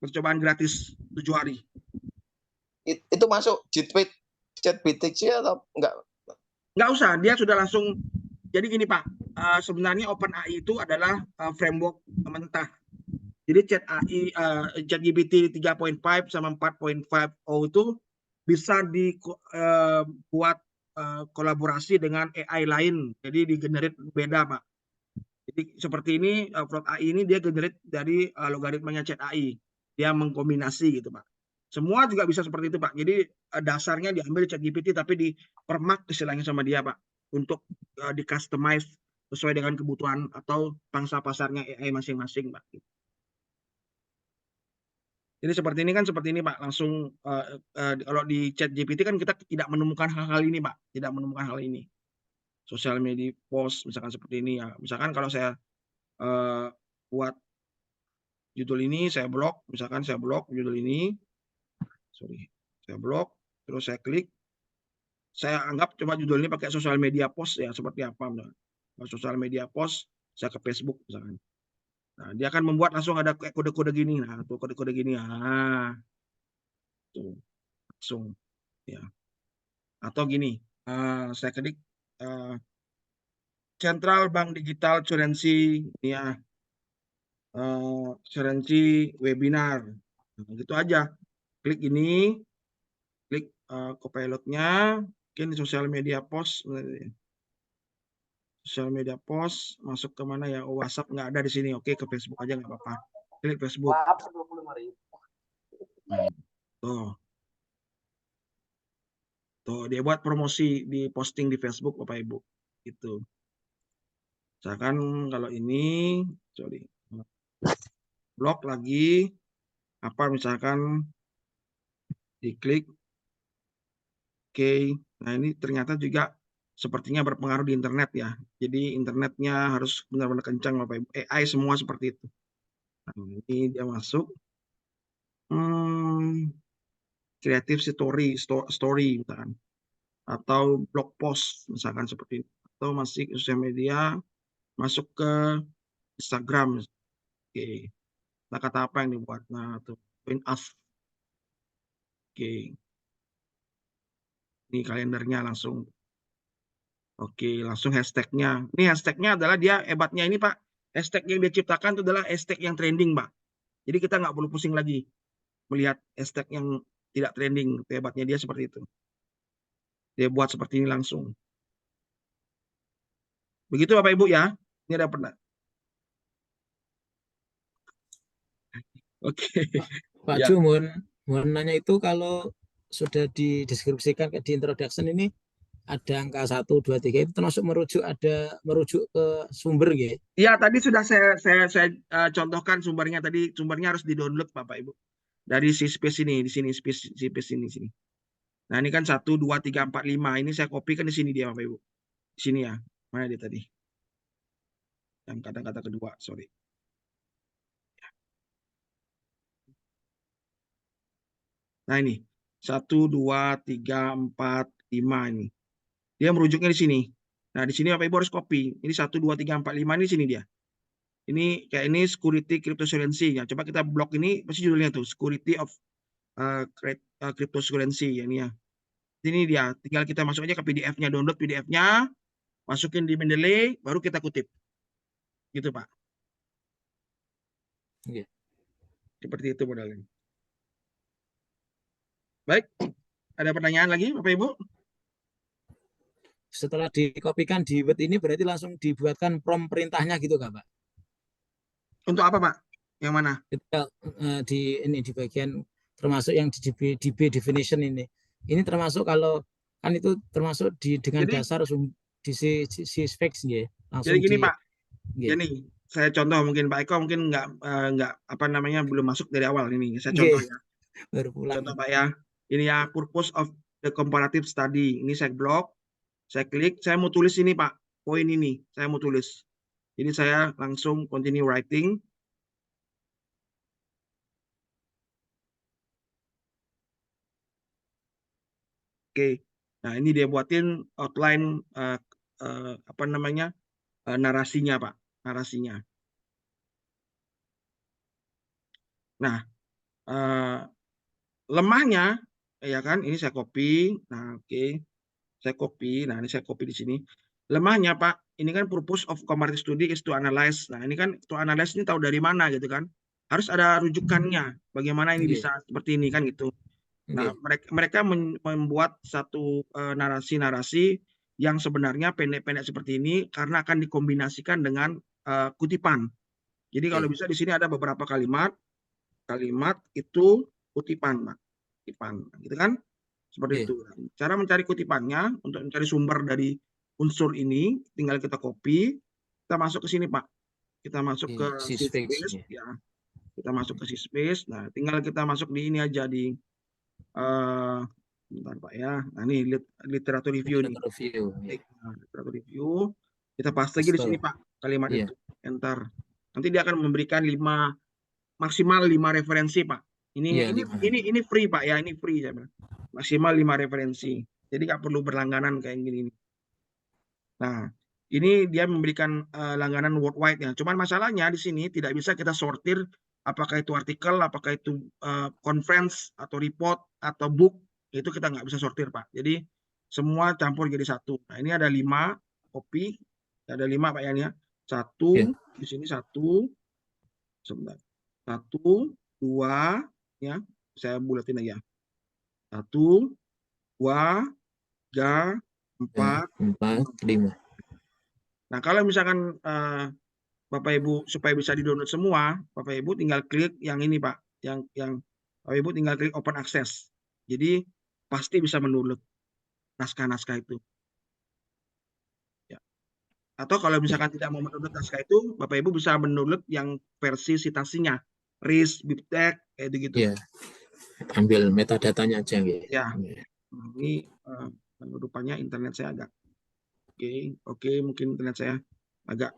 S1: Percobaan gratis 7 hari.
S5: Itu masuk ChatGPT atau enggak?
S1: Nggak usah, dia sudah langsung. Jadi gini Pak, sebenarnya OpenAI itu adalah framework mentah. Jadi ChatGPT 3.5 sama 4.5 itu bisa dibuat kolaborasi dengan AI lain. Jadi di-generate beda Pak. Jadi seperti ini, Fraud AI ini dia generate dari logaritmanya Chat AI. Dia mengkombinasi gitu Pak. Semua juga bisa seperti itu Pak. Jadi dasarnya diambil ChatGPT tapi dipermak istilahnya sama dia Pak. Untuk di-customize sesuai dengan kebutuhan atau pangsa pasarnya AI masing-masing Pak. Jadi seperti ini kan seperti ini Pak. Langsung kalau di ChatGPT kan kita tidak menemukan hal-hal ini Pak. Tidak menemukan hal ini. Sosial media post misalkan seperti ini ya. Misalkan kalau saya buat judul ini saya blok, misalkan saya blok judul ini, saya blok, terus saya klik, saya anggap coba judul ini pakai sosial media post ya seperti apa, kalau sosial media post saya ke Facebook misalkan, nah dia akan membuat langsung ada kayak kode-kode gini, nah tuh kode-kode gini, tuh langsung ya, atau gini, saya klik Central Bank Digital Currency ya. Currency webinar, nah, gitu aja. Klik ini, klik copilotnya, mungkin sosial media post, masuk ke mana ya? WhatsApp nggak ada di sini, oke ke Facebook aja nggak apa-apa. Klik Facebook. Tuh dia buat promosi di posting di Facebook Bapak Ibu, gitu. Misalkan kalau ini, blok lagi, apa misalkan diklik, oke. Nah ini ternyata juga sepertinya berpengaruh di internet ya. Jadi internetnya harus benar-benar kencang Bapak Ibu. AI semua seperti itu. Nah, ini dia masuk. Creative story misalkan. Atau blog post misalkan seperti itu. Atau masih sosial media, masuk ke Instagram. Oke. Nah, kata apa yang dibuat? Nah, tuh join us. Oke. Ini kalendernya langsung. Oke, langsung hashtagnya. Ini hashtagnya adalah dia hebatnya ini Pak. Hashtag yang dia ciptakan itu adalah hashtag yang trending Pak. Jadi kita nggak perlu pusing lagi melihat hashtag yang tidak trending. Hebatnya dia seperti itu. Dia buat seperti ini langsung. Begitu Bapak Ibu ya. Ini ada pernah. Oke.
S12: Pak
S1: Ya.
S12: Ju, mohon nanya itu kalau sudah dideskripsikan di introduction ini ada angka 1, 2, 3 itu termasuk merujuk ke sumber gitu.
S1: Iya, tadi sudah saya contohkan sumbernya tadi. Sumbernya harus di-download Bapak Ibu. Dari si space ini, di sini space ini sini. Nah, ini kan 1 2 3 4 5. Ini saya copy kan di sini dia Bapak Ibu. Di sini ya. Mana dia tadi? Yang kata-kata kedua, sorry. Nah ini 1, 2, 3, 4, 5 ini. Dia merujuknya di sini. Nah di sini Bapak Ibu harus copy. Ini 1, 2, 3, 4, 5 ini sini dia. Ini kayak ini security cryptocurrency. Ya, coba kita blok ini, pasti judulnya tuh security of cryptocurrency ya ini ya. Ini dia. Tinggal kita masuk aja ke PDF-nya, download PDF-nya, masukin di Mendeley, baru kita kutip. Gitu Pak.
S12: Oke.
S1: Seperti itu modelnya. Baik, ada pertanyaan lagi Bapak Ibu?
S12: Setelah dikopikan di Word ini berarti langsung dibuatkan prompt perintahnya gitu nggak, Pak?
S1: Untuk apa Pak? Yang mana?
S12: Ketika di bagian termasuk yang di DB definition ini. Ini termasuk kalau kan itu termasuk dengan
S1: Jadi-
S12: dasar di si specs ya. Langsung
S1: Jadi gini Pak,
S12: Nggih.
S1: gini saya contoh, mungkin Pak Eko mungkin nggak apa namanya belum masuk dari awal ini. Saya
S12: Nggih.
S1: contoh ya.
S12: Baru pulang.
S1: Contoh Pak ya. Ini ya purpose of the comparative study. Ini saya blok, saya klik, saya mau tulis ini Pak, poin ini saya mau tulis. Jadi saya langsung continue writing. Oke. Nah ini dia buatin outline apa namanya narasinya Pak, narasinya. Nah lemahnya ya kan ini saya copy. Nah oke. Saya copy. Nah ini saya copy di sini. Lemahnya Pak, ini kan purpose of comparative study is to analyze. Nah ini kan to analyze ini tahu dari mana gitu kan? Harus ada rujukannya. Bagaimana ini
S12: Nggih.
S1: bisa seperti ini kan gitu. Nah mereka membuat satu narasi-narasi yang sebenarnya pendek-pendek seperti ini karena akan dikombinasikan dengan kutipan. Jadi kalau bisa di sini ada beberapa kalimat itu kutipan, Pak. Kutipan, gitu kan? Seperti itu. Cara mencari kutipannya untuk mencari sumber dari unsur ini, tinggal kita copy, kita masuk ke sini, Pak. Kita masuk ke Syspace, ya. Kita masuk ke Syspace. Nah, tinggal kita masuk di ini aja di bentar Pak ya. Nah, ini literatur review nih. Literatur review. Kita paste lagi di sini Pak kalimat itu. Enter. Nanti dia akan memberikan maksimal 5 referensi Pak. Ini free Pak ya, ini free saya bilang. Maksimal 5 referensi. Jadi nggak perlu berlangganan kayak gini. Nah, ini dia memberikan langganan worldwide ya. Cuman masalahnya di sini tidak bisa kita sortir apakah itu artikel, apakah itu conference atau report atau book, itu kita nggak bisa sortir Pak. Jadi semua campur jadi satu. Nah, ini ada 5 copy, ada 5 Pak ya. 1 di sini 1. Sebentar. 1, 2 ya. Saya bulatin aja. 1, 2, 3, 4,
S12: 5.
S1: Nah, kalau misalkan Bapak Ibu supaya bisa di-download semua, Bapak Ibu tinggal klik yang ini, Pak. Yang Bapak Ibu tinggal klik open access. Jadi pasti bisa mendownload naskah-naskah itu. Ya. Atau kalau misalkan tidak mau mendownload naskah itu, Bapak Ibu bisa mendownload yang versi citasinya. RIS, BibTeX, kayak gitu.
S12: Iya. Ambil metadatanya aja gitu.
S1: Ya. Ini rupanya internet saya agak Oke, mungkin internet saya agak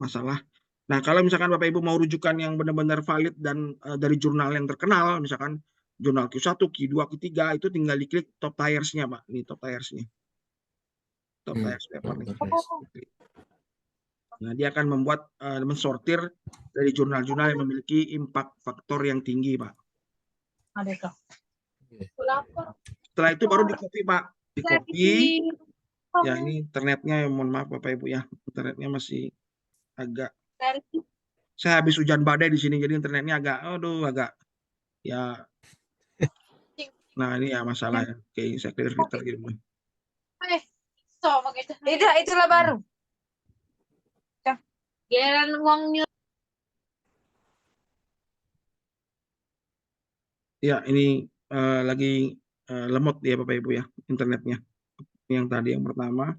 S1: masalah. Nah, kalau misalkan Bapak Ibu mau rujukan yang benar-benar valid dan dari jurnal yang terkenal, misalkan jurnal Q1, Q2, Q3, itu tinggal diklik top tiers-nya, Pak. Ini top tiers-nya. Top tiers paper nih. Nah, dia akan membuat mensortir dari jurnal-jurnal yang memiliki impact faktor yang tinggi, Pak. Setelah itu baru di-copy, Pak. Di-copy. Ya, ini internetnya, mohon maaf Bapak Ibu ya. Internetnya masih agak. Saya habis hujan badai di sini, jadi internetnya agak ya. Nah, ini ya masalah ya. Oke, saya clear filter gitu.
S8: Itulah baru. Giliran uangnya.
S1: Ya, ini lagi lemot ya Bapak Ibu ya, internetnya. Yang tadi yang pertama.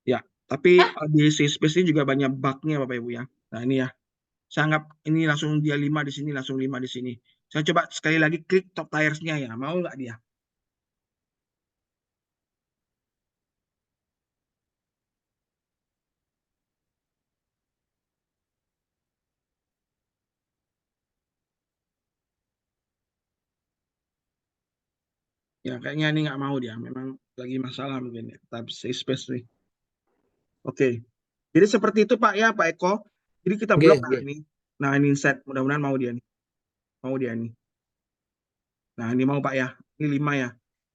S1: Ya, tapi di Syspace ini juga banyak bug-nya Bapak Ibu ya. Nah, ini ya. Saya anggap ini langsung dia 5 di sini, langsung 5 di sini. Saya coba sekali lagi klik top tiers-nya ya. Mau nggak dia? Ya, kayaknya ini nggak mau dia. Memang lagi masalah mungkin ya. Tapi space nih. Oke. Jadi seperti itu Pak ya, Pak Eko. Jadi kita blok
S12: Nggih, nggih.
S1: ini. Nah, ini set. Mudah-mudahan mau dia nih. Mau dia nih. Nah, ini mau Pak ya. Ini 5 ya.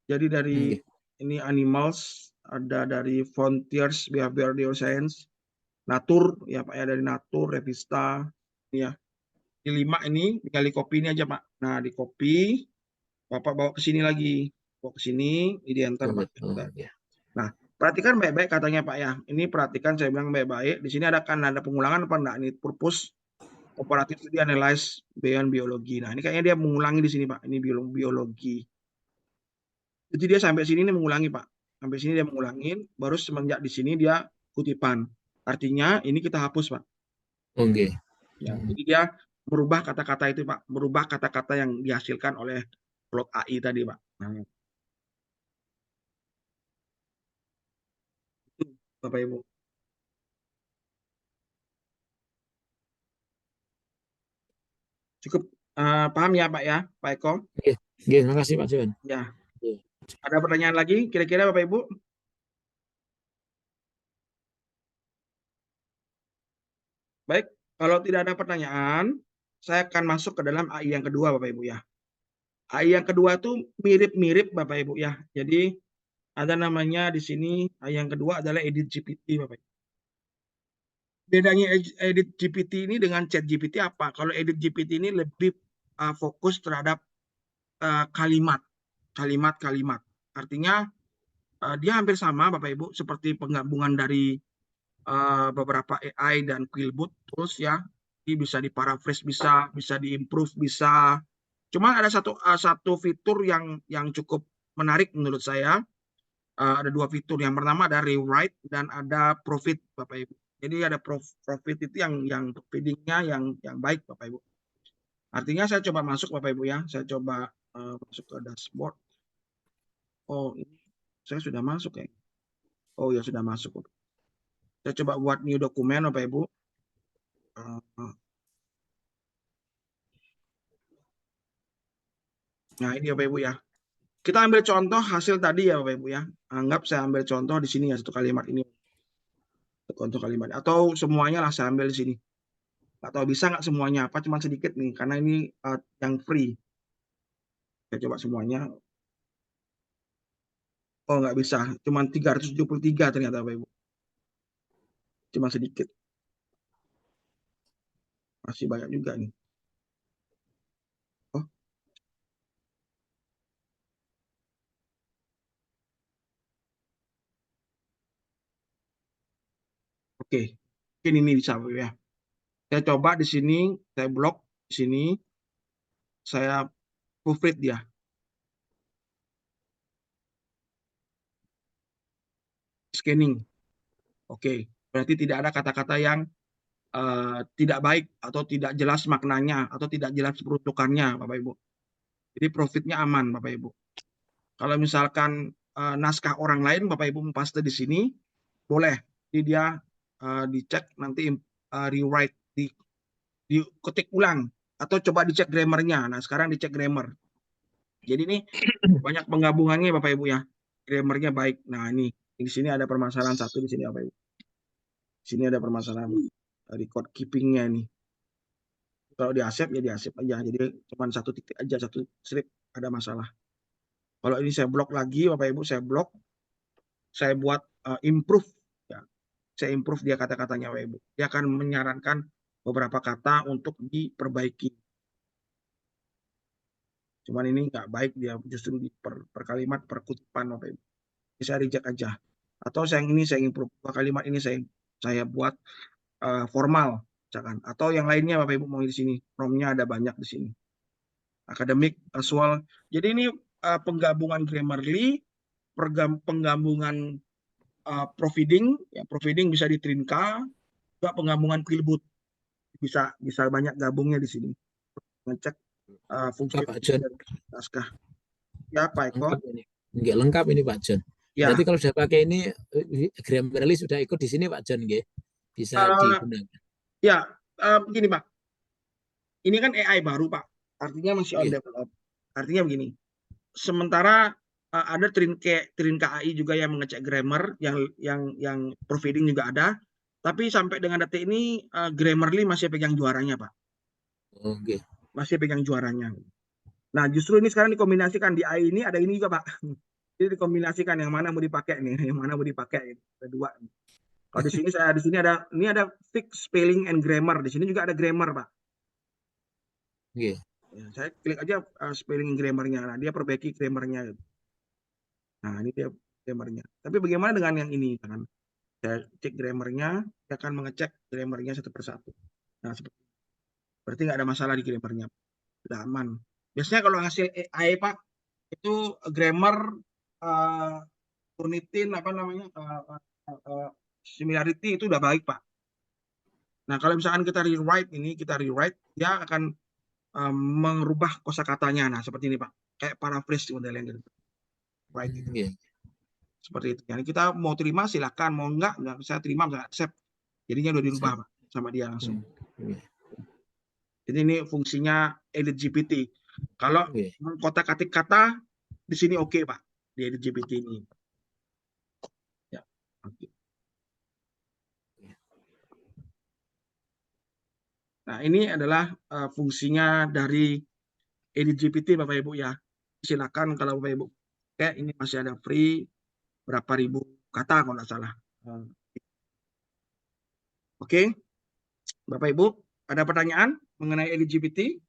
S1: Jadi dari
S12: Nggih.
S1: ini animals, ada dari frontiers, behavioral science, natur, ya Pak ya, dari natur, revista, ini ya. Di 5 ini, tinggal di copy ini aja Pak. Nah, di copy, Bapak bawa ke sini lagi. Bawa ke sini, ini di enter Pak. Enter.
S12: ya.
S1: Nah, perhatikan baik-baik katanya Pak ya. Ini perhatikan, saya bilang baik-baik. Di sini ada pengulangan apa enggak? Ini purpose operatif studi analyze beyond biologi. Nah, ini kayaknya dia mengulangi di sini Pak. Ini biologi. Jadi dia sampai sini ini mengulangi Pak. Sampai sini dia mengulangin, baru semenjak di sini dia kutipan. Artinya ini kita hapus Pak.
S12: Oke.
S1: Ya, jadi dia merubah kata-kata itu Pak. Merubah kata-kata yang dihasilkan oleh blok AI tadi Pak. Nah, itu Bapak Ibu. Cukup paham ya Pak ya, Pak Eko?
S12: Nggih, nggih, terima kasih Pak John.
S1: Ya.
S12: Nggih.
S1: Ada pertanyaan lagi kira-kira Bapak Ibu? Baik, kalau tidak ada pertanyaan, saya akan masuk ke dalam AI yang kedua Bapak Ibu ya. AI yang kedua itu mirip-mirip Bapak Ibu ya. Jadi ada namanya di sini AI yang kedua adalah Edit GPT Bapak Ibu. Bedanya Edit GPT ini dengan Chat GPT apa? Kalau Edit GPT ini lebih fokus terhadap kalimat-kalimat. Artinya dia hampir sama Bapak Ibu, seperti penggabungan dari beberapa AI dan Quillbot tools ya. Ini bisa diparaphrase, bisa diimprove, bisa. Cuma ada satu fitur yang cukup menarik menurut saya. Ada 2 fitur. Yang pertama ada rewrite dan ada profit Bapak Ibu. Jadi ada profit itu yang feedingnya yang baik Bapak Ibu. Artinya saya coba masuk Bapak Ibu ya. Saya coba masuk ke dashboard. Oh, ini saya sudah masuk ya. Oh ya, sudah masuk. Saya coba buat new dokumen Bapak Ibu. Nah, ini Bapak Ibu ya. Kita ambil contoh hasil tadi ya Bapak Ibu ya. Anggap saya ambil contoh di sini ya, satu kalimat ini. Contoh kalimat. Atau semuanya lah saya ambil di sini. Atau bisa nggak semuanya, apa cuma sedikit nih. Karena ini yang free. Saya coba semuanya. Oh, nggak bisa. Cuma 373 ternyata Bapak Ibu. Cuma sedikit. Masih banyak juga nih. Oh. Oke. Mungkin ini bisa Bapak Ibu ya. Saya coba di sini, saya blok di sini. Saya proofread dia. Scanning. Oke. Berarti tidak ada kata-kata yang tidak baik atau tidak jelas maknanya atau tidak jelas peruntukannya Bapak Ibu. Jadi profitnya aman Bapak Ibu. Kalau misalkan naskah orang lain Bapak Ibu mempaste di sini, boleh. Jadi dia dicek nanti rewrite, diketik ulang atau coba dicek grammarnya. Nah sekarang dicek grammar. Jadi ini banyak penggabungannya Bapak Ibu ya. Grammarnya baik. Nah ini di sini ada permasalahan satu di sini Bapak Ibu. Di sini ada permasalahan record keeping-nya ini. Kalau di accept ya di accept aja. Jadi cuma satu titik aja, satu strip ada masalah. Kalau ini saya blok lagi Bapak Ibu, saya blok. Saya buat improve ya. Saya improve dia kata-katanya Bapak Ibu. Dia akan menyarankan beberapa kata untuk diperbaiki. Cuman ini nggak baik, dia justru per kalimat, per kutipan Bapak Ibu. Bisa reject aja. Atau saya improve. Kalimat ini saya buat formal misalkan. Atau yang lainnya Bapak Ibu mau di sini. Prompt-nya ada banyak di sini. Academic, casual. Jadi ini penggabungan Grammarly, penggabungan proofreading, ya proofreading bisa di Trinka, juga penggabungan Quillbot. Bisa banyak gabungnya di sini. Ngecek fungsi naskah. Ya Pak Eko.
S12: Nggak lengkap ini Pak John.
S1: Ya.
S12: Berarti kalau sudah pakai ini Grammarly sudah ikut di sini Pak John, nggih. Bisa digunakan.
S1: Ya, begini Pak. Ini kan AI baru Pak. Artinya masih on develop. Artinya begini. Sementara ada Trin KAI juga yang mengecek grammar, yang proofreading juga ada. Tapi sampai dengan detik ini Grammarly masih pegang juaranya, Pak.
S12: Oke.
S1: Masih pegang juaranya. Nah, justru ini sekarang dikombinasikan di AI ini ada ini juga, Pak. Jadi dikombinasikan yang mana mau dipakai nih, yang mana mau dipakai. Ada dua. Kalau di sini ada fix spelling and grammar. Di sini juga ada grammar, Pak.
S12: Oke.
S1: Ya, saya klik aja spelling and grammarnya. Nah, dia perbaiki grammarnya. Nah, ini dia grammarnya. Tapi bagaimana dengan yang ini? Kan? Saya cek grammarnya, dia akan mengecek grammarnya satu persatu. Nah, berarti nggak ada masalah di grammarnya. Sudah aman. Biasanya kalau hasil AI, Pak, itu grammar, Turnitin, apa namanya, similarity itu udah baik, Pak. Nah, kalau misalkan kita rewrite, dia akan merubah kosakatanya. Nah, seperti ini, Pak. Kayak paraphrase modelnya gitu. Right. Seperti itu. Jadi kita mau terima silakan, mau enggak saya terima, saya accept. Jadinya udah dirubah, Pak, sama dia langsung. Jadi ini fungsinya Edit GPT. Kalau kotak-katik kata di sini oke, Pak, di Edit GPT ini. Ya. Oke. Nah, ini adalah fungsinya dari Edit GPT, Bapak Ibu ya. Silakan kalau Bapak Ibu kayak ini masih ada free berapa ribu kata kalau nggak salah. Oke. Bapak Ibu, ada pertanyaan mengenai Edit GPT?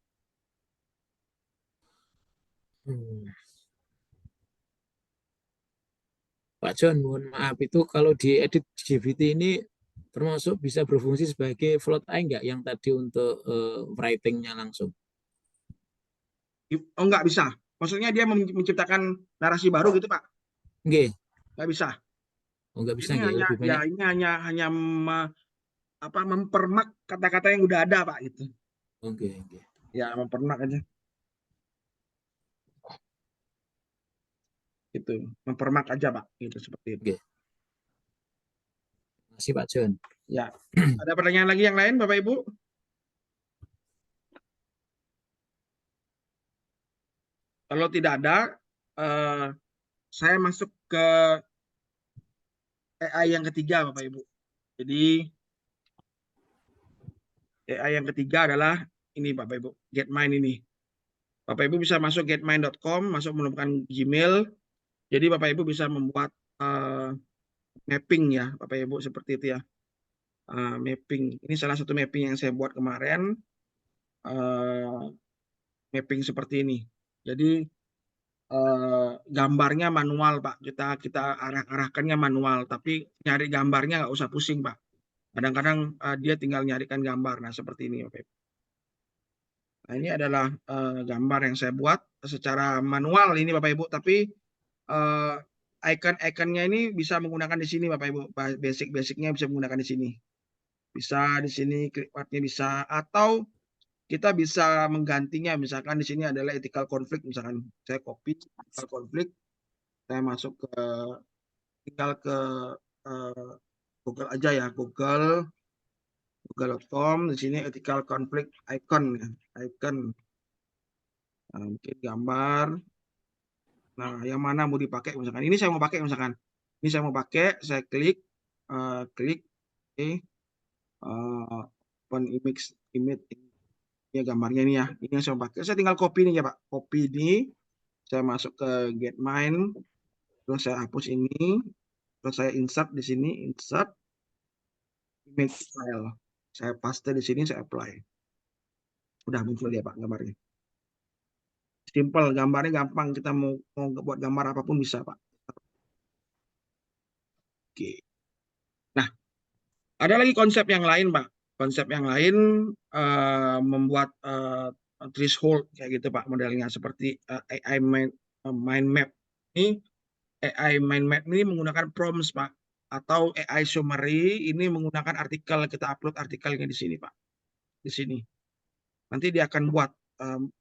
S12: Pak John, mohon maaf, itu kalau di Edit GPT ini termasuk bisa berfungsi sebagai float AI nggak yang tadi untuk writing-nya langsung?
S1: Oh, nggak bisa. Maksudnya dia menciptakan narasi baru gitu, Pak? Nggak bisa.
S12: Oh, nggak bisa,
S1: ini hanya,
S12: lebih banyak.
S1: Ya, ini hanya mempermak kata-kata yang udah ada, Pak, gitu.
S12: Oke.
S1: Ya, mempermak aja. Itu, mempermak aja, Pak. Gitu, seperti itu.
S12: Terima kasih, Pak John.
S1: Ya. Ada pertanyaan lagi yang lain, Bapak Ibu? Kalau tidak ada, saya masuk ke AI yang ketiga, Bapak Ibu. Jadi AI yang ketiga adalah ini, Bapak Ibu, Getmind ini. Bapak Ibu bisa masuk getmind.com, masuk menemukan Gmail. Jadi Bapak Ibu bisa membuat mapping ya, Bapak Ibu, seperti itu ya. Mapping. Ini salah satu mapping yang saya buat kemarin. Mapping seperti ini. Jadi gambarnya manual, Pak. Kita arahkannya manual, tapi nyari gambarnya nggak usah pusing, Pak. Kadang-kadang dia tinggal nyarikan gambar. Nah, seperti ini, Bapak Ibu. Nah, ini adalah gambar yang saya buat secara manual ini, Bapak Ibu, tapi icon-iconnya ini bisa menggunakan di sini, Bapak Ibu. Basic-basicnya bisa menggunakan di sini. Bisa di sini, clipartnya bisa, atau kita bisa menggantinya. Misalkan di sini adalah ethical conflict, misalkan saya copy ethical conflict, saya masuk tinggal ke Google aja ya, Google.com, di sini ethical conflict icon ya, icon. Mungkin gambar. Nah, yang mana mau dipakai misalkan. Ini saya mau pakai misalkan. Ini saya mau pakai, saya klik open image ya, gambarnya ini ya. Ini yang saya mau pakai. Saya tinggal copy nih ya, Pak. Copy ini, saya masuk ke Getmind, terus saya hapus ini, terus saya insert di sini, insert image file. Saya paste di sini, saya apply. Udah muncul ya, Pak, gambarnya. Simple, gambarnya gampang. Kita mau buat gambar apapun bisa, Pak. Oke. Nah, ada lagi konsep yang lain, Pak. Konsep yang lain membuat threshold kayak gitu, Pak, modelnya seperti AI mind map. Ini AI mind map ini menggunakan prompts, Pak, atau AI summary ini menggunakan artikel. Kita upload artikelnya di sini, Pak. Di sini. Nanti dia akan buat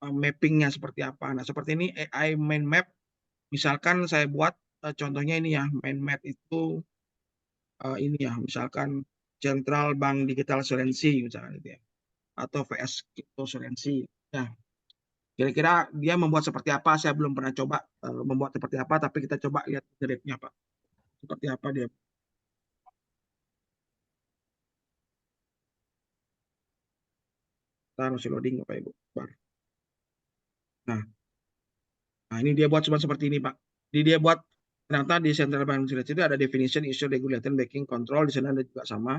S1: mappingnya seperti apa. Nah, seperti ini AI mind map. Misalkan saya buat contohnya ini ya, mind map itu ini ya, misalkan Central Bank Digital Currency misalkan itu ya, atau VS Cryptocurrency. Nah, Kira-kira dia membuat seperti apa? Saya belum pernah coba membuat seperti apa, tapi kita coba lihat grade-nya, Pak. Seperti apa dia. Kita masih loading, Bapak Ibu. Nah, ini dia buat cuma seperti ini, Pak. Jadi dia buat ternyata di Central Bank Research itu ada definition, issue, regulation, backing, control. Di sana ada juga sama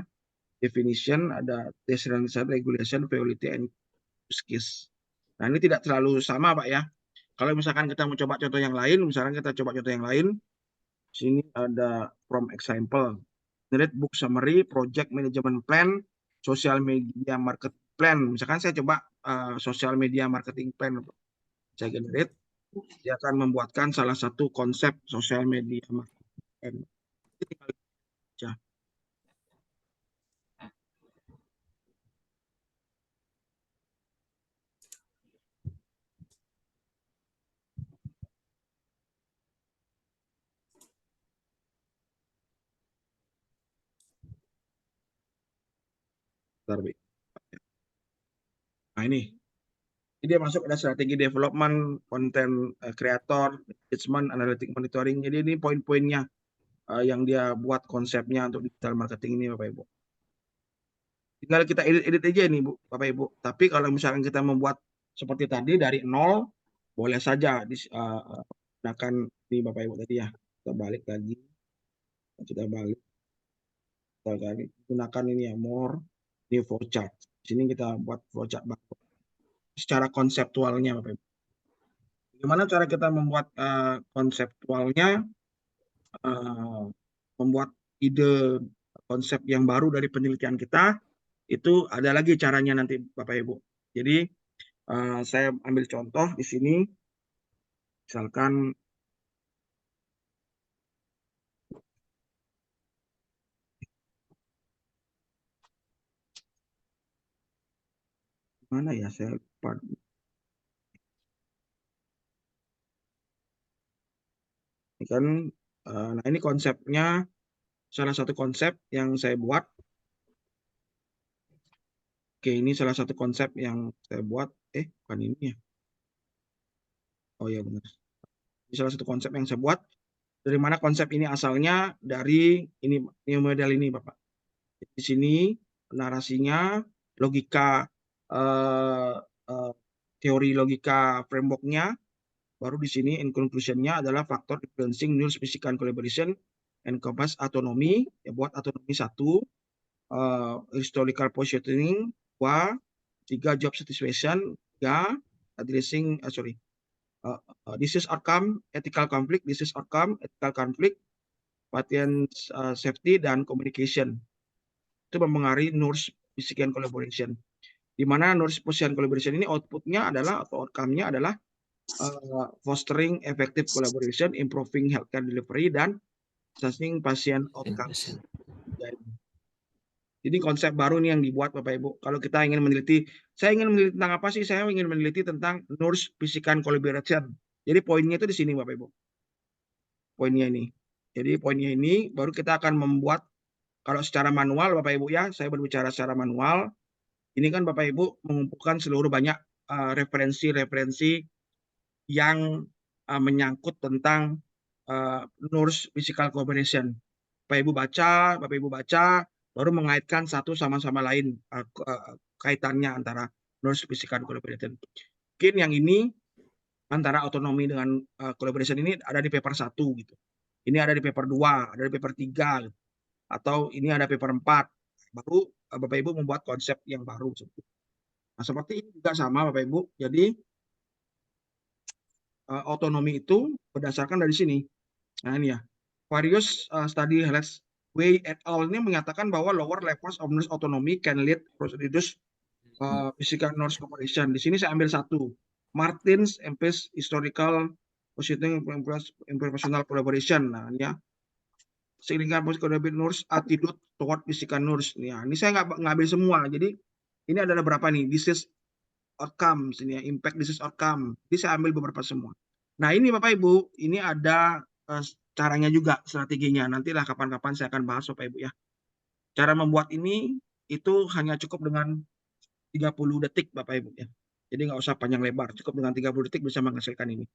S1: definition, ada decentralized regulation, violity, and use case. Nah, ini tidak terlalu sama, Pak ya. Kalau misalkan kita mau coba contoh yang lain, misalkan kita coba contoh yang lain, sini ada from example, generate book summary, project management plan, social media marketing plan. Misalkan saya coba social media marketing plan, saya generate, dia akan membuatkan salah satu konsep social media marketing plan. Nah, ini dia masuk ada strategi development, content creator, engagement, analytic monitoring. Jadi ini poin-poinnya yang dia buat konsepnya untuk digital marketing ini, Bapak Ibu. Tinggal kita edit aja ini, Bu, Bapak Ibu. Tapi kalau misalkan kita membuat seperti tadi dari nol, boleh saja gunakan ini, Bapak Ibu tadi ya. Kita balik lagi. Kita balik. Kita gunakan ini ya, more, ini flowchart. Di sini kita buat flowchart baru. Secara konseptualnya, Bapak Ibu. Gimana cara kita membuat konseptualnya, membuat ide konsep yang baru dari penelitian kita, itu ada lagi caranya nanti, Bapak Ibu. Jadi, saya ambil contoh di sini, misalkan mana ya, saya lupa. Ini kan, nah ini konsepnya, salah satu konsep yang saya buat. Oke, ini salah satu konsep yang saya buat. Bukan ini ya. Oh ya benar. Ini salah satu konsep yang saya buat. Dari mana konsep ini asalnya? Dari ini model ini, Bapak. Di sini narasinya, logika, teori logika framework-nya, baru di sini in conclusion-nya adalah faktor influencing news, physical collaboration, encompass autonomy, ya buat autonomy 1, historical positioning 2, 3 job satisfaction, 3 addressing disease outcome, ethical conflict, disease outcome, ethical conflict, patient safety, dan communication. Itu mempengaruhi nurse physical collaboration. Di mana nurse physical collaboration ini output-nya adalah atau outcome-nya adalah fostering effective collaboration, improving healthcare delivery, dan assessing patient outcomes. Jadi konsep baru nih yang dibuat, Bapak Ibu. Kalau kita ingin meneliti, saya ingin meneliti tentang apa sih? Saya ingin meneliti tentang nurse physical collaboration. Jadi poinnya itu di sini, Bapak Ibu. Poinnya ini. Jadi poinnya ini baru kita akan membuat, kalau secara manual, Bapak Ibu ya, saya berbicara secara manual. Ini kan Bapak Ibu mengumpulkan seluruh banyak referensi-referensi yang menyangkut tentang nurse physical collaboration. Bapak Ibu baca, baru mengaitkan satu sama lain kaitannya antara nurse physical collaboration. Mungkin yang ini antara autonomi dengan collaboration ini ada di paper 1 gitu. Ini ada di paper 2, ada di paper 3 gitu. Atau ini ada paper 4. Baru Bapak Ibu membuat konsep yang baru. Nah, seperti ini juga sama Bapak Ibu. Jadi autonomi itu berdasarkan dari sini. Nah, ini ya. Various study highlights Wei et al. Ini menyatakan bahwa lower levels of nurse autonomy can lead to reduced physical nurse cooperation. Di sini saya ambil satu. Martin's Empis Historical Positioning Professional Collaboration. Nah, ini ya. Sehingga collaborative nurse attitude toward physical nurse. Nah, ini saya nggak ngambil semua. Jadi ini ada berapa nih? Disease outcomes, ini ya, impact disease outcome. Jadi saya ambil beberapa semua. Nah, ini Bapak Ibu, ini ada caranya juga, strateginya. Nantilah kapan-kapan saya akan bahas Bapak Ibu ya. Cara membuat ini itu hanya cukup dengan 30 detik Bapak Ibu ya. Jadi nggak usah panjang lebar, cukup dengan 30 detik bisa menghasilkan ini.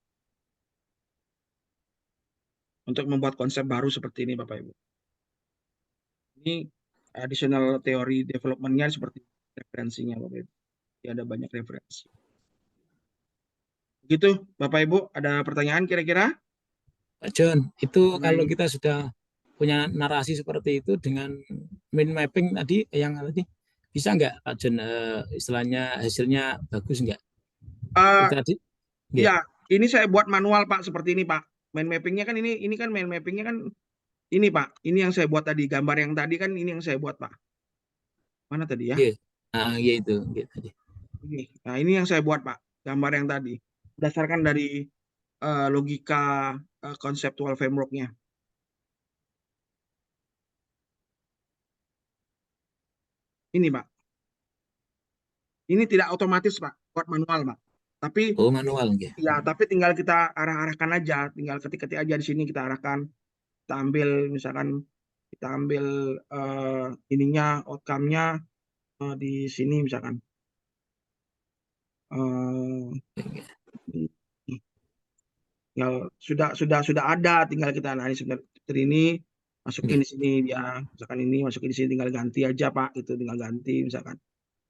S1: Untuk membuat konsep baru seperti ini Bapak Ibu. Ini additional teori development-nya seperti referensinya Bapak Ibu. Jadi ada banyak referensi. Begitu Bapak Ibu, ada pertanyaan kira-kira?
S12: Pak John, itu kalau
S1: Baik.
S12: kita sudah punya narasi seperti itu dengan mind mapping tadi yang tadi bisa nggak Pak John istilahnya hasilnya bagus nggak?
S1: Eh,
S12: Itu tadi, nggih.
S1: ya, ini saya buat manual Pak seperti ini Pak. Mind mapping-nya kan ini kan mind mapping-nya kan ini Pak. Ini yang saya buat tadi, gambar yang tadi kan ini yang saya buat Pak. Mana tadi ya?
S12: Nggih. Nah, iya itu, nggih tadi.
S1: Ini. Nah, ini yang saya buat Pak, gambar yang tadi. Berdasarkan dari logika konseptual framework-nya. Ini Pak. Ini tidak otomatis Pak, buat manual Pak. Tapi
S12: Oh, manual nggih.
S1: ya, tapi tinggal kita arah-arahkan aja, tinggal ketik-ketik aja di sini kita arahkan. Kita ambil misalkan kita ambil ininya outcome-nya di sini misalkan. Tinggal sudah ada, tinggal kita analis seperti ini, masukin di sini dia, misalkan ini masukin di sini, tinggal ganti aja Pak, itu tinggal ganti misalkan.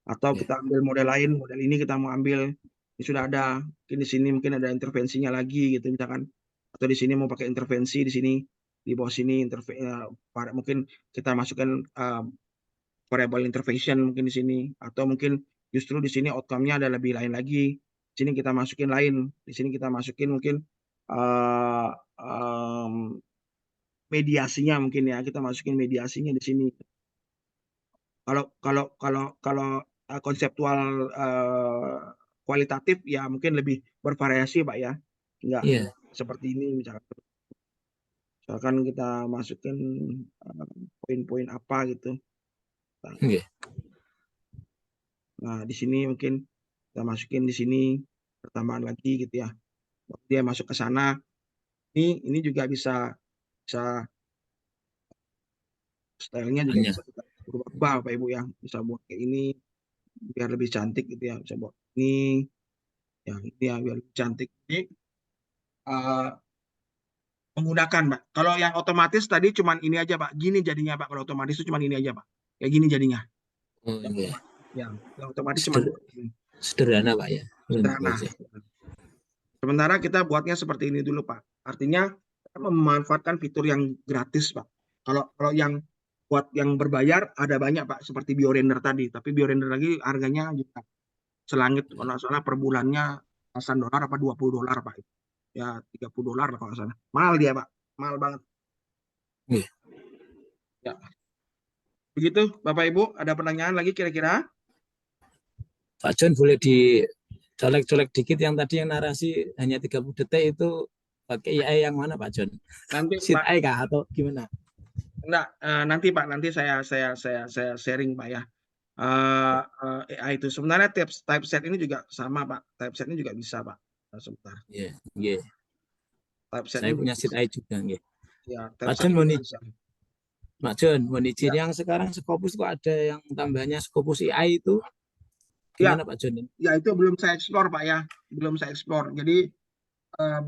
S1: Atau kita ambil model lain, model ini kita mau ambil, ini sudah ada, mungkin di sini mungkin ada intervensinya lagi gitu misalkan. Atau di sini mau pakai intervensi di sini, di bawah sini mungkin kita masukkan variable intervention mungkin di sini, atau mungkin justru di sini outcome-nya ada lebih lain lagi. Di sini kita masukin lain, di sini kita masukin mungkin mediasinya mungkin ya, kita masukin mediasinya di sini. Kalau konseptual kualitatif ya mungkin lebih bervariasi Pak ya, nggak seperti ini misalkan kita masukin poin-poin apa gitu. Nah di sini mungkin kita masukin di sini pertambahan lagi gitu ya, dia masuk ke sana. Ini juga bisa stylenya juga bisa kita berubah Bapak Ibu ya, bisa buat kayak ini biar lebih cantik gitu ya, bisa buat ini ya, ini ya biar lebih cantik. Jadi menggunakan Pak. Kalau yang otomatis tadi cuman ini aja Pak, gini jadinya Pak. Kalau otomatis itu cuman ini aja Pak, kayak gini jadinya. Ya, yang otomatis cuman
S12: sederhana Pak ya.
S1: Sederhana. Sementara kita buatnya seperti ini dulu Pak. Artinya kita memanfaatkan fitur yang gratis Pak. Kalau yang buat yang berbayar ada banyak Pak, seperti BioRender tadi. Tapi BioRender lagi harganya juga selangit, kalau nggak salah per bulannya $1 apa $20 Pak. Ya $30 lah kalau nggak salah. Mahal dia Pak, mahal banget. Ya. Begitu Bapak Ibu, ada pertanyaan lagi kira-kira?
S12: Pak John boleh dicolek-colek dikit yang tadi yang narasi hanya 30 detik itu pakai AI yang mana Pak John?
S1: Nanti
S12: Sit
S1: Pak,
S12: AI kah atau gimana?
S1: enggak, nanti Pak, nanti saya sharing Pak ya. AI itu sebenarnya typeset ini juga sama Pak. Typeset ini juga bisa Pak. Sebentar.
S12: Iya.
S1: Typeset
S12: Saya
S1: ini
S12: punya Sit AI juga nggih.
S1: Ya,
S12: Pak John mau izin
S1: Ya.
S12: yang sekarang Scopus kok ada yang tambahnya Scopus AI itu gimana Pak John?
S1: Ya itu belum saya explore Pak ya, belum saya explore. Jadi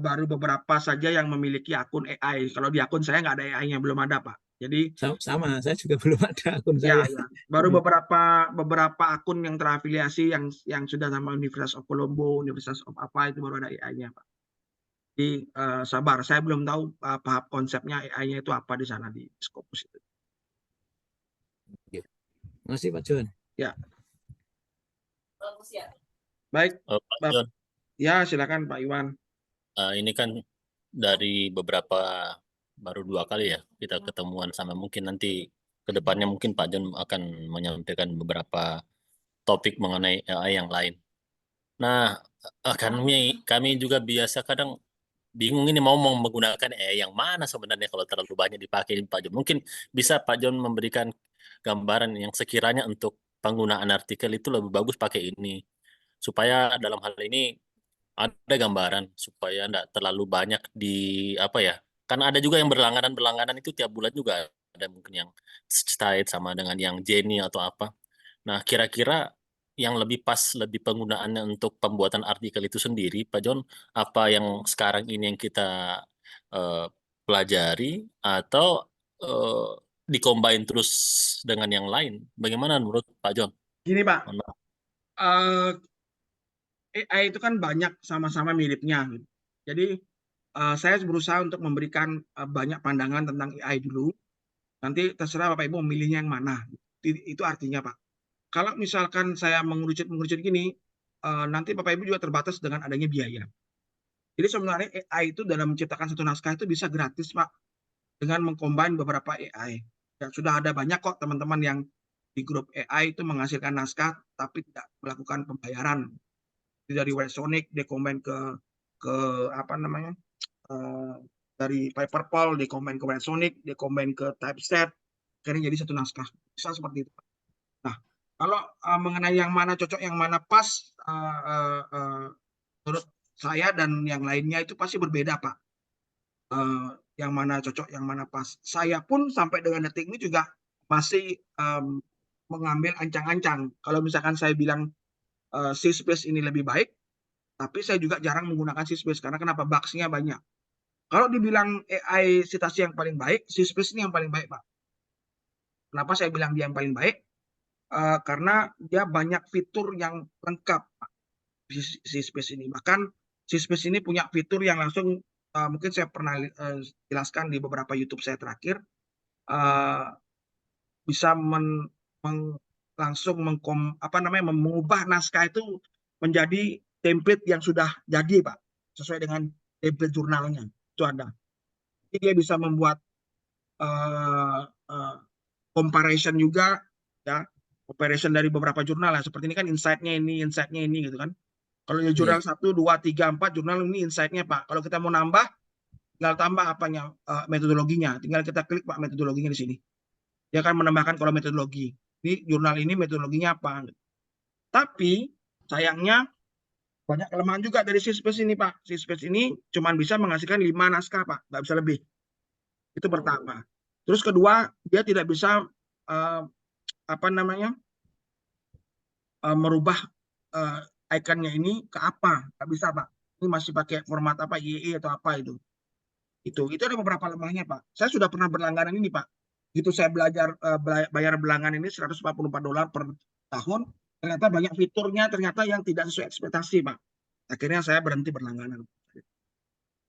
S1: baru beberapa saja yang memiliki akun AI. Kalau di akun saya nggak ada AI-nya, belum ada Pak. Jadi
S12: sama, saya juga belum ada akun
S1: ya,
S12: saya.
S1: baru beberapa akun yang terafiliasi yang sudah sama Universitas of Colombo, Universitas of apa itu baru ada AI-nya Pak. Jadi sabar, saya belum tahu paham konsepnya AI-nya itu apa di sana di Scopus itu.
S12: Masih Pak John.
S1: Ya. Baik,
S4: Pak John.
S1: Ya silakan Pak Iwan.
S4: Ini kan dari beberapa baru 2 kali ya kita ketemuan, sama mungkin nanti kedepannya mungkin Pak John akan menyampaikan beberapa topik mengenai AI yang lain. Nah, kami juga biasa kadang bingung ini mau menggunakan AI yang mana sebenarnya kalau terlalu banyak dipakai Pak John. Mungkin bisa Pak John memberikan gambaran yang sekiranya untuk penggunaan artikel itu lebih bagus pakai ini, supaya dalam hal ini ada gambaran supaya tidak terlalu banyak di apa ya, karena ada juga yang berlangganan itu tiap bulan juga ada, mungkin yang Style sama dengan yang Jenny atau apa. Nah kira-kira yang lebih pas, lebih penggunaannya untuk pembuatan artikel itu sendiri, Pak John, apa yang sekarang ini yang kita pelajari atau dikombin terus dengan yang lain? Bagaimana menurut Pak John?
S1: Gini Pak,
S4: Mohon maaf.
S1: AI itu kan banyak sama-sama miripnya. Gitu. Jadi saya berusaha untuk memberikan banyak pandangan tentang AI dulu. Nanti terserah Bapak Ibu memilihnya yang mana. Itu artinya Pak. Kalau misalkan saya mengerucut gini, nanti Bapak Ibu juga terbatas dengan adanya biaya. Jadi sebenarnya AI itu dalam menciptakan satu naskah itu bisa gratis Pak, dengan mengcombine beberapa AI. Ya, sudah ada banyak kok teman-teman yang di grup AI itu menghasilkan naskah tapi tidak melakukan pembayaran. Dari Websonic dia combine ke apa namanya, dari Paperpal dia combine ke Websonic, dia combine ke Typeset, akhirnya jadi satu naskah. Bisa seperti itu. Nah, kalau mengenai yang mana cocok, yang mana pas, menurut saya dan yang lainnya itu pasti berbeda Pak. Yang mana cocok, yang mana pas. Saya pun sampai dengan detik ini juga masih mengambil ancang-ancang. Kalau misalkan saya bilang C-Space ini lebih baik, tapi saya juga jarang menggunakan C-Space karena kenapa? Bugs-nya banyak. Kalau dibilang AI citasi yang paling baik, C-Space ini yang paling baik Pak. Kenapa saya bilang dia yang paling baik? Karena dia banyak fitur yang lengkap C-Space ini. Bahkan C-Space ini punya fitur yang langsung mungkin saya pernah jelaskan di beberapa YouTube saya terakhir, bisa langsung mengubah naskah itu menjadi template yang sudah jadi Pak, sesuai dengan template jurnalnya itu ada. Jadi dia bisa membuat comparison juga, ya, comparison dari beberapa jurnal lah. Seperti ini kan insight-nya ini gitu kan. Kalau di jurnal 1, 2, 3, 4 jurnal ini insight-nya Pak. Kalau kita mau nambah, tinggal tambah apanya, metodologinya. Tinggal kita klik Pak metodologinya di sini. Dia akan menambahkan kolom metodologi. Di jurnal ini metodologinya apa. Tapi sayangnya banyak kelemahan juga dari C-Space ini Pak. C-Space ini cuma bisa menghasilkan 5 naskah Pak, nggak bisa lebih. Itu pertama. Terus kedua, dia tidak bisa merubah ikonnya ini ke apa, nggak bisa Pak. Ini masih pakai format apa, YE atau apa itu. Itu ada beberapa lemahnya Pak. Saya sudah pernah berlangganan ini Pak. Gitu saya belajar bayar berlangganan ini $144 per tahun, ternyata banyak fiturnya ternyata yang tidak sesuai ekspektasi Pak. Akhirnya saya berhenti berlangganan.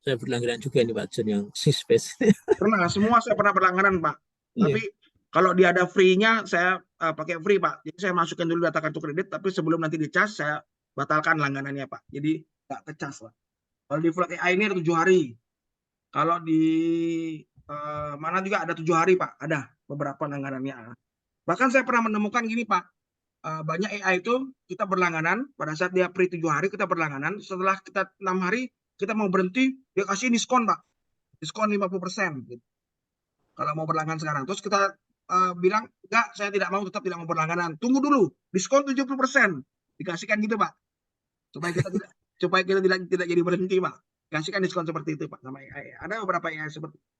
S12: Saya berlangganan juga nih Pak John yang C-Space.
S1: Pernah, semua saya pernah berlangganan Pak. Tapi kalau dia ada free-nya saya pakai free Pak. Jadi saya masukin dulu data kartu kredit, tapi sebelum nanti dicas saya batalkan langganannya Pak. Jadi nggak kecas Pak. Kalau di Flood AI ini ada 7 hari. Kalau di mana juga ada 7 hari Pak. Ada beberapa langganannya. Bahkan saya pernah menemukan gini Pak. Banyak AI itu kita berlangganan, pada saat dia free 7 hari kita berlangganan, setelah kita 6 hari kita mau berhenti, dia kasih diskon Pak. Diskon 50%. Gitu. Kalau mau berlangganan sekarang. Terus kita bilang, enggak, saya tidak mau, tetap tidak mau berlangganan. Tunggu dulu, diskon 70%. Dikasihkan gitu Pak. Supaya kita tidak jadi berhenti Pak. Kasihkan diskon seperti itu Pak sama AI. Ada beberapa AI seperti itu.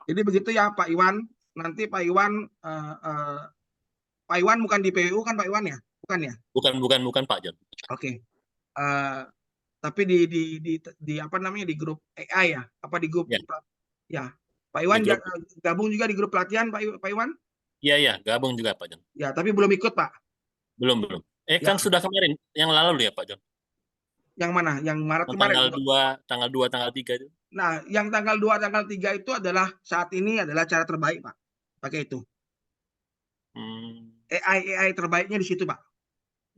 S1: Jadi begitu ya Pak Iwan. Nanti Pak Iwan bukan di PWU kan Pak Iwan ya? Bukan ya?
S4: Bukan Pak John.
S1: Oke. Tapi di apa namanya, di grup AI ya? Apa di grup? Ya. Pak Iwan gabung juga di grup pelatihan Pak Iwan?
S4: Iya, gabung juga Pak John.
S1: Ya, tapi belum ikut Pak.
S4: Belum. Kan sudah kemarin, yang lalu ya Pak John.
S1: Yang mana? Yang Maret kemarin?
S4: Tanggal 2, tanggal 3 itu.
S1: Nah, yang tanggal 2, tanggal 3 itu adalah saat ini adalah cara terbaik Pak. Pakai itu. AI terbaiknya di situ Pak.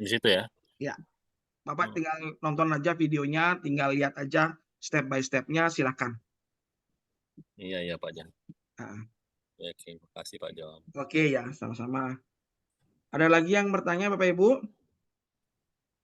S4: Di situ ya?
S1: Ya. Bapak tinggal nonton aja videonya, tinggal lihat aja step by step-nya, silakan.
S4: Iya Pak John. Oke, terima kasih Pak John.
S1: Oke ya, sama-sama. Ada lagi yang bertanya Bapak Ibu?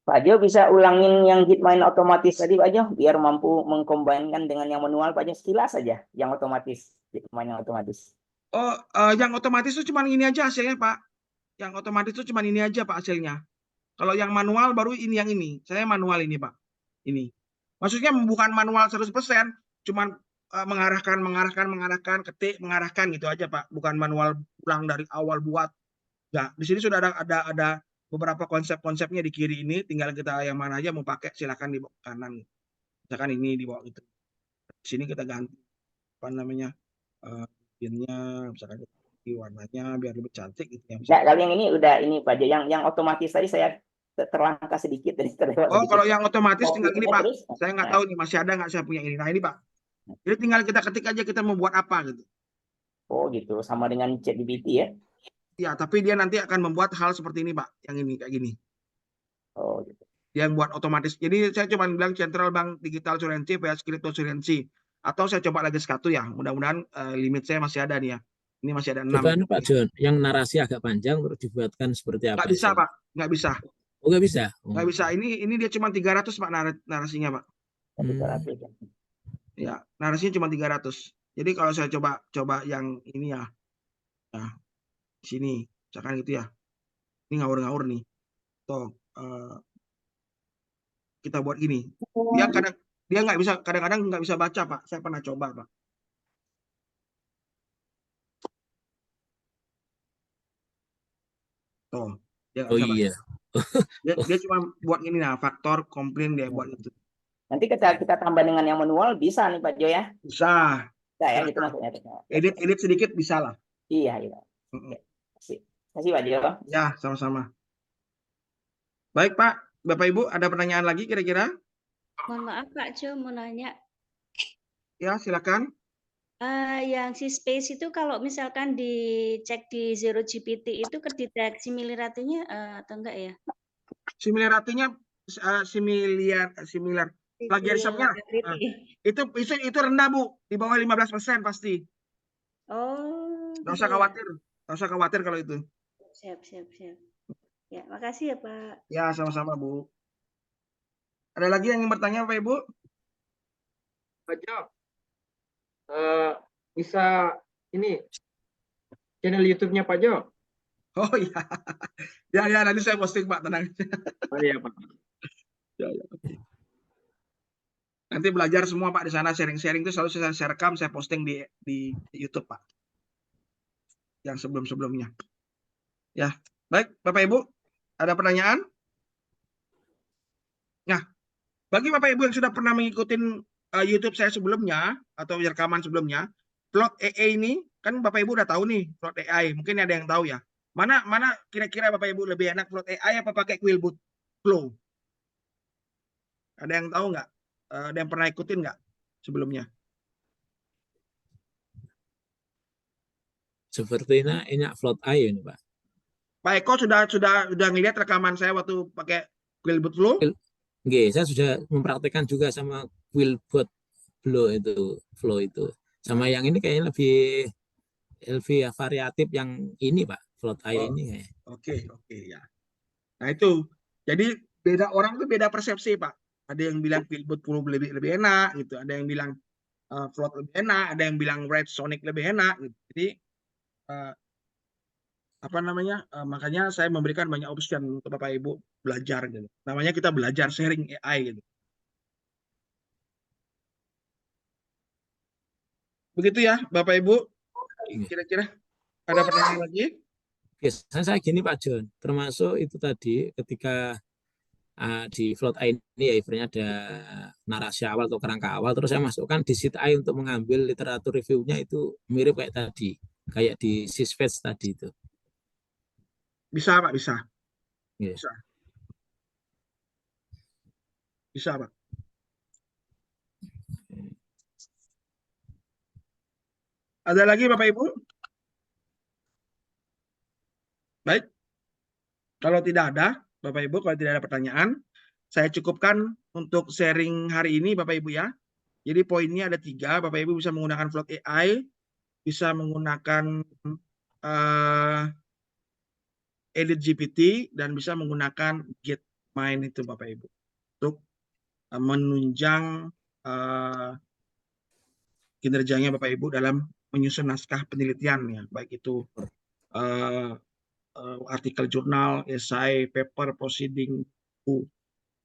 S14: Pak Jo bisa ulangin yang Gitmind otomatis tadi Pak Jo, biar mampu mengkombinkan dengan yang manual Pak Jo, sekilas saja yang otomatis, Gitmind yang otomatis.
S1: Oh, yang otomatis itu cuma ini aja hasilnya Pak. Yang otomatis itu cuma ini aja Pak hasilnya. Kalau yang manual baru ini yang ini. Saya manual ini Pak. Ini. Maksudnya bukan manual 100%, cuma mengarahkan, ketik, mengarahkan gitu aja Pak. Bukan manual ulang dari awal buat. Enggak, di sini sudah ada beberapa konsep-konsepnya di kiri ini, tinggal kita yang mana aja mau pakai silakan di bawah kanan. Misalkan ini di bawah itu. Di sini kita ganti apa namanya? Bikinnya misalkan ganti warnanya biar lebih cantik gitu ya.
S14: Nggak, kalau yang ini udah ini Pak Jo, yang otomatis tadi saya terlangkah sedikit tadi terlewat
S1: Oh,
S14: sedikit.
S1: kalau yang otomatis tinggal gini
S14: Fokusnya
S1: Pak.
S14: terus.
S1: Saya nggak
S14: Nah,
S1: tahu nih masih ada nggak saya punya ini. Nah ini Pak. Jadi tinggal kita ketik aja kita mau buat apa gitu.
S14: oh gitu, sama dengan ChatGPT ya.
S1: Ya, tapi dia nanti akan membuat hal seperti ini Pak. Yang ini kayak gini.
S14: Oh gitu.
S1: Dia yang buat otomatis. Jadi saya cuma bilang Central Bank Digital Currency vs Cryptocurrency. Atau saya coba lagi satu ya. Mudah-mudahan limit saya masih ada nih ya. Ini masih ada 6.
S12: Coba Pak John, yang narasi agak panjang terus dibuatkan seperti apa?
S1: Nggak bisa
S12: itu?
S1: Pak. Nggak bisa.
S12: Oh nggak bisa.
S1: Nggak bisa. Ini dia cuma 300 Pak narasinya Pak. Ya, narasinya cuma 300. Jadi kalau saya coba yang ini ya. Nah, di sini misalkan gitu ya. Ini ngawur-ngawur nih. Tuh, kita buat gini. Dia nggak bisa, kadang-kadang nggak bisa baca Pak. Saya pernah coba Pak. Tuh, dia nggak
S12: Oh
S1: bisa baca.
S12: iya.
S1: Dia cuma buat ini nah, faktor komplain dia buat itu.
S14: Nanti kita tambah dengan yang manual bisa nih Pak Jo ya.
S1: Bisa.
S14: Bisa ya, gitu maksudnya.
S1: Edit sedikit bisa lah.
S14: Iya, iya. Terima kasih Pak Jo.
S1: Ya, sama-sama. Baik Pak, Bapak Ibu ada pertanyaan lagi kira-kira?
S15: Mohon maaf Pak Jo, mau nanya.
S1: Ya, silakan.
S15: Yang si space itu kalau misalkan dicek di Zero GPT itu kedeteksi similarity-nya atau enggak ya?
S1: Similarity-nya similar plagiarismnya itu rendah Bu, di bawah 15% pasti.
S15: Oh.
S1: Nggak usah khawatir, nggak usah khawatir kalau itu.
S15: Siap. Ya, makasih ya Pak.
S1: Ya, sama-sama Bu. Ada lagi yang ingin bertanya Bapak Ibu?
S11: Pak Jo, bisa ini channel YouTube-nya Pak Jo.
S1: Oh iya. Ya nanti saya posting Pak, tenang.
S11: Oh iya Pak.
S1: Ya. Nanti belajar semua Pak di sana, sharing-sharing itu selalu saya rekam, saya posting di YouTube Pak. Yang sebelum-sebelumnya. Ya, baik Bapak Ibu, ada pertanyaan? Nah, bagi Bapak Ibu yang sudah pernah mengikuti YouTube saya sebelumnya atau rekaman sebelumnya, Plot AI ini kan Bapak Ibu udah tahu nih Plot AI, mungkin ada yang tahu ya. Mana kira-kira Bapak Ibu lebih enak Plot AI apa pakai Quillbot Flow? Ada yang tahu nggak? Ada yang pernah ikutin nggak sebelumnya?
S12: Sepertinya ini Float AI ini Pak.
S1: Pak Eko sudah ngelihat rekaman saya waktu pakai Quillbot Flow?
S12: Nggih, saya sudah mempraktekkan juga sama Quillbot Flow itu. Sama yang ini kayaknya lebih variatif yang ini Pak, Float AI ini.
S1: Oke ya. Nah itu, jadi beda orang tuh beda persepsi Pak. Ada yang bilang Quillbot Flow lebih enak gitu, ada yang bilang Float lebih enak, ada yang bilang Red Sonic lebih enak gitu. Jadi makanya saya memberikan banyak option untuk Bapak Ibu belajar gitu. Namanya kita belajar sharing AI gitu. Begitu ya Bapak Ibu. Kira-kira ada pertanyaan lagi?
S12: Yes, saya gini Pak John, termasuk itu tadi ketika di Float AI ini ya ibaratnya ada narasi awal atau kerangka awal, terus saya masukkan di sheet AI untuk mengambil literatur reviewnya itu mirip kayak tadi, kayak di Sysfetch tadi itu.
S1: Bisa Pak, bisa.
S12: Yeah.
S1: Bisa Pak. Ada lagi Bapak Ibu? Baik. Kalau tidak ada, Bapak Ibu, kalau tidak ada pertanyaan, saya cukupkan untuk sharing hari ini Bapak Ibu ya. Jadi poinnya ada 3, Bapak Ibu bisa menggunakan Float AI, bisa menggunakan Edit GPT, dan bisa menggunakan Gitmind itu Bapak Ibu. Untuk menunjang kinerjanya Bapak Ibu dalam menyusun naskah penelitian ya, baik itu artikel jurnal, esai, paper, proceeding,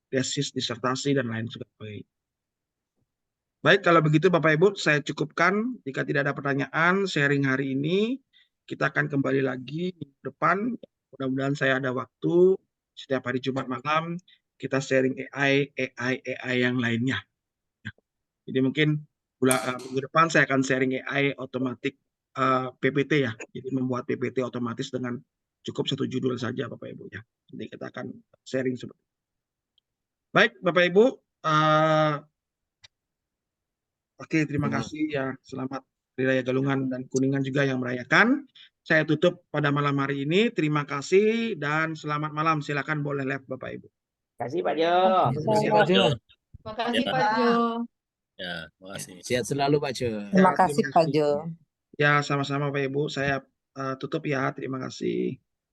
S1: tesis, disertasi, dan lain sebagainya. Baik, kalau begitu Bapak Ibu, saya cukupkan. Jika tidak ada pertanyaan, sharing hari ini, kita akan kembali lagi minggu depan, Mudah-mudahan saya ada waktu setiap hari Jumat malam kita sharing AI yang lainnya. Jadi mungkin minggu depan saya akan sharing AI otomatis PPT ya. Jadi membuat PPT otomatis dengan cukup satu judul saja Bapak Ibu ya. Jadi kita akan sharing seperti itu. Baik Bapak Ibu, oke terima kasih ya. Selamat Hari Raya Galungan dan Kuningan juga yang merayakan. Saya tutup pada malam hari ini. Terima kasih dan selamat malam. Silakan boleh live Bapak Ibu.
S14: Terima kasih Pak Jo.
S4: Terima kasih Pak Jo.
S10: Terima kasih
S4: Ya.
S10: Pak Jo.
S4: Ya, terima kasih.
S12: Sehat selalu Pak Jo.
S1: Ya, terima kasih. Ya, sama-sama Bapak Ibu. Saya tutup ya. Terima kasih.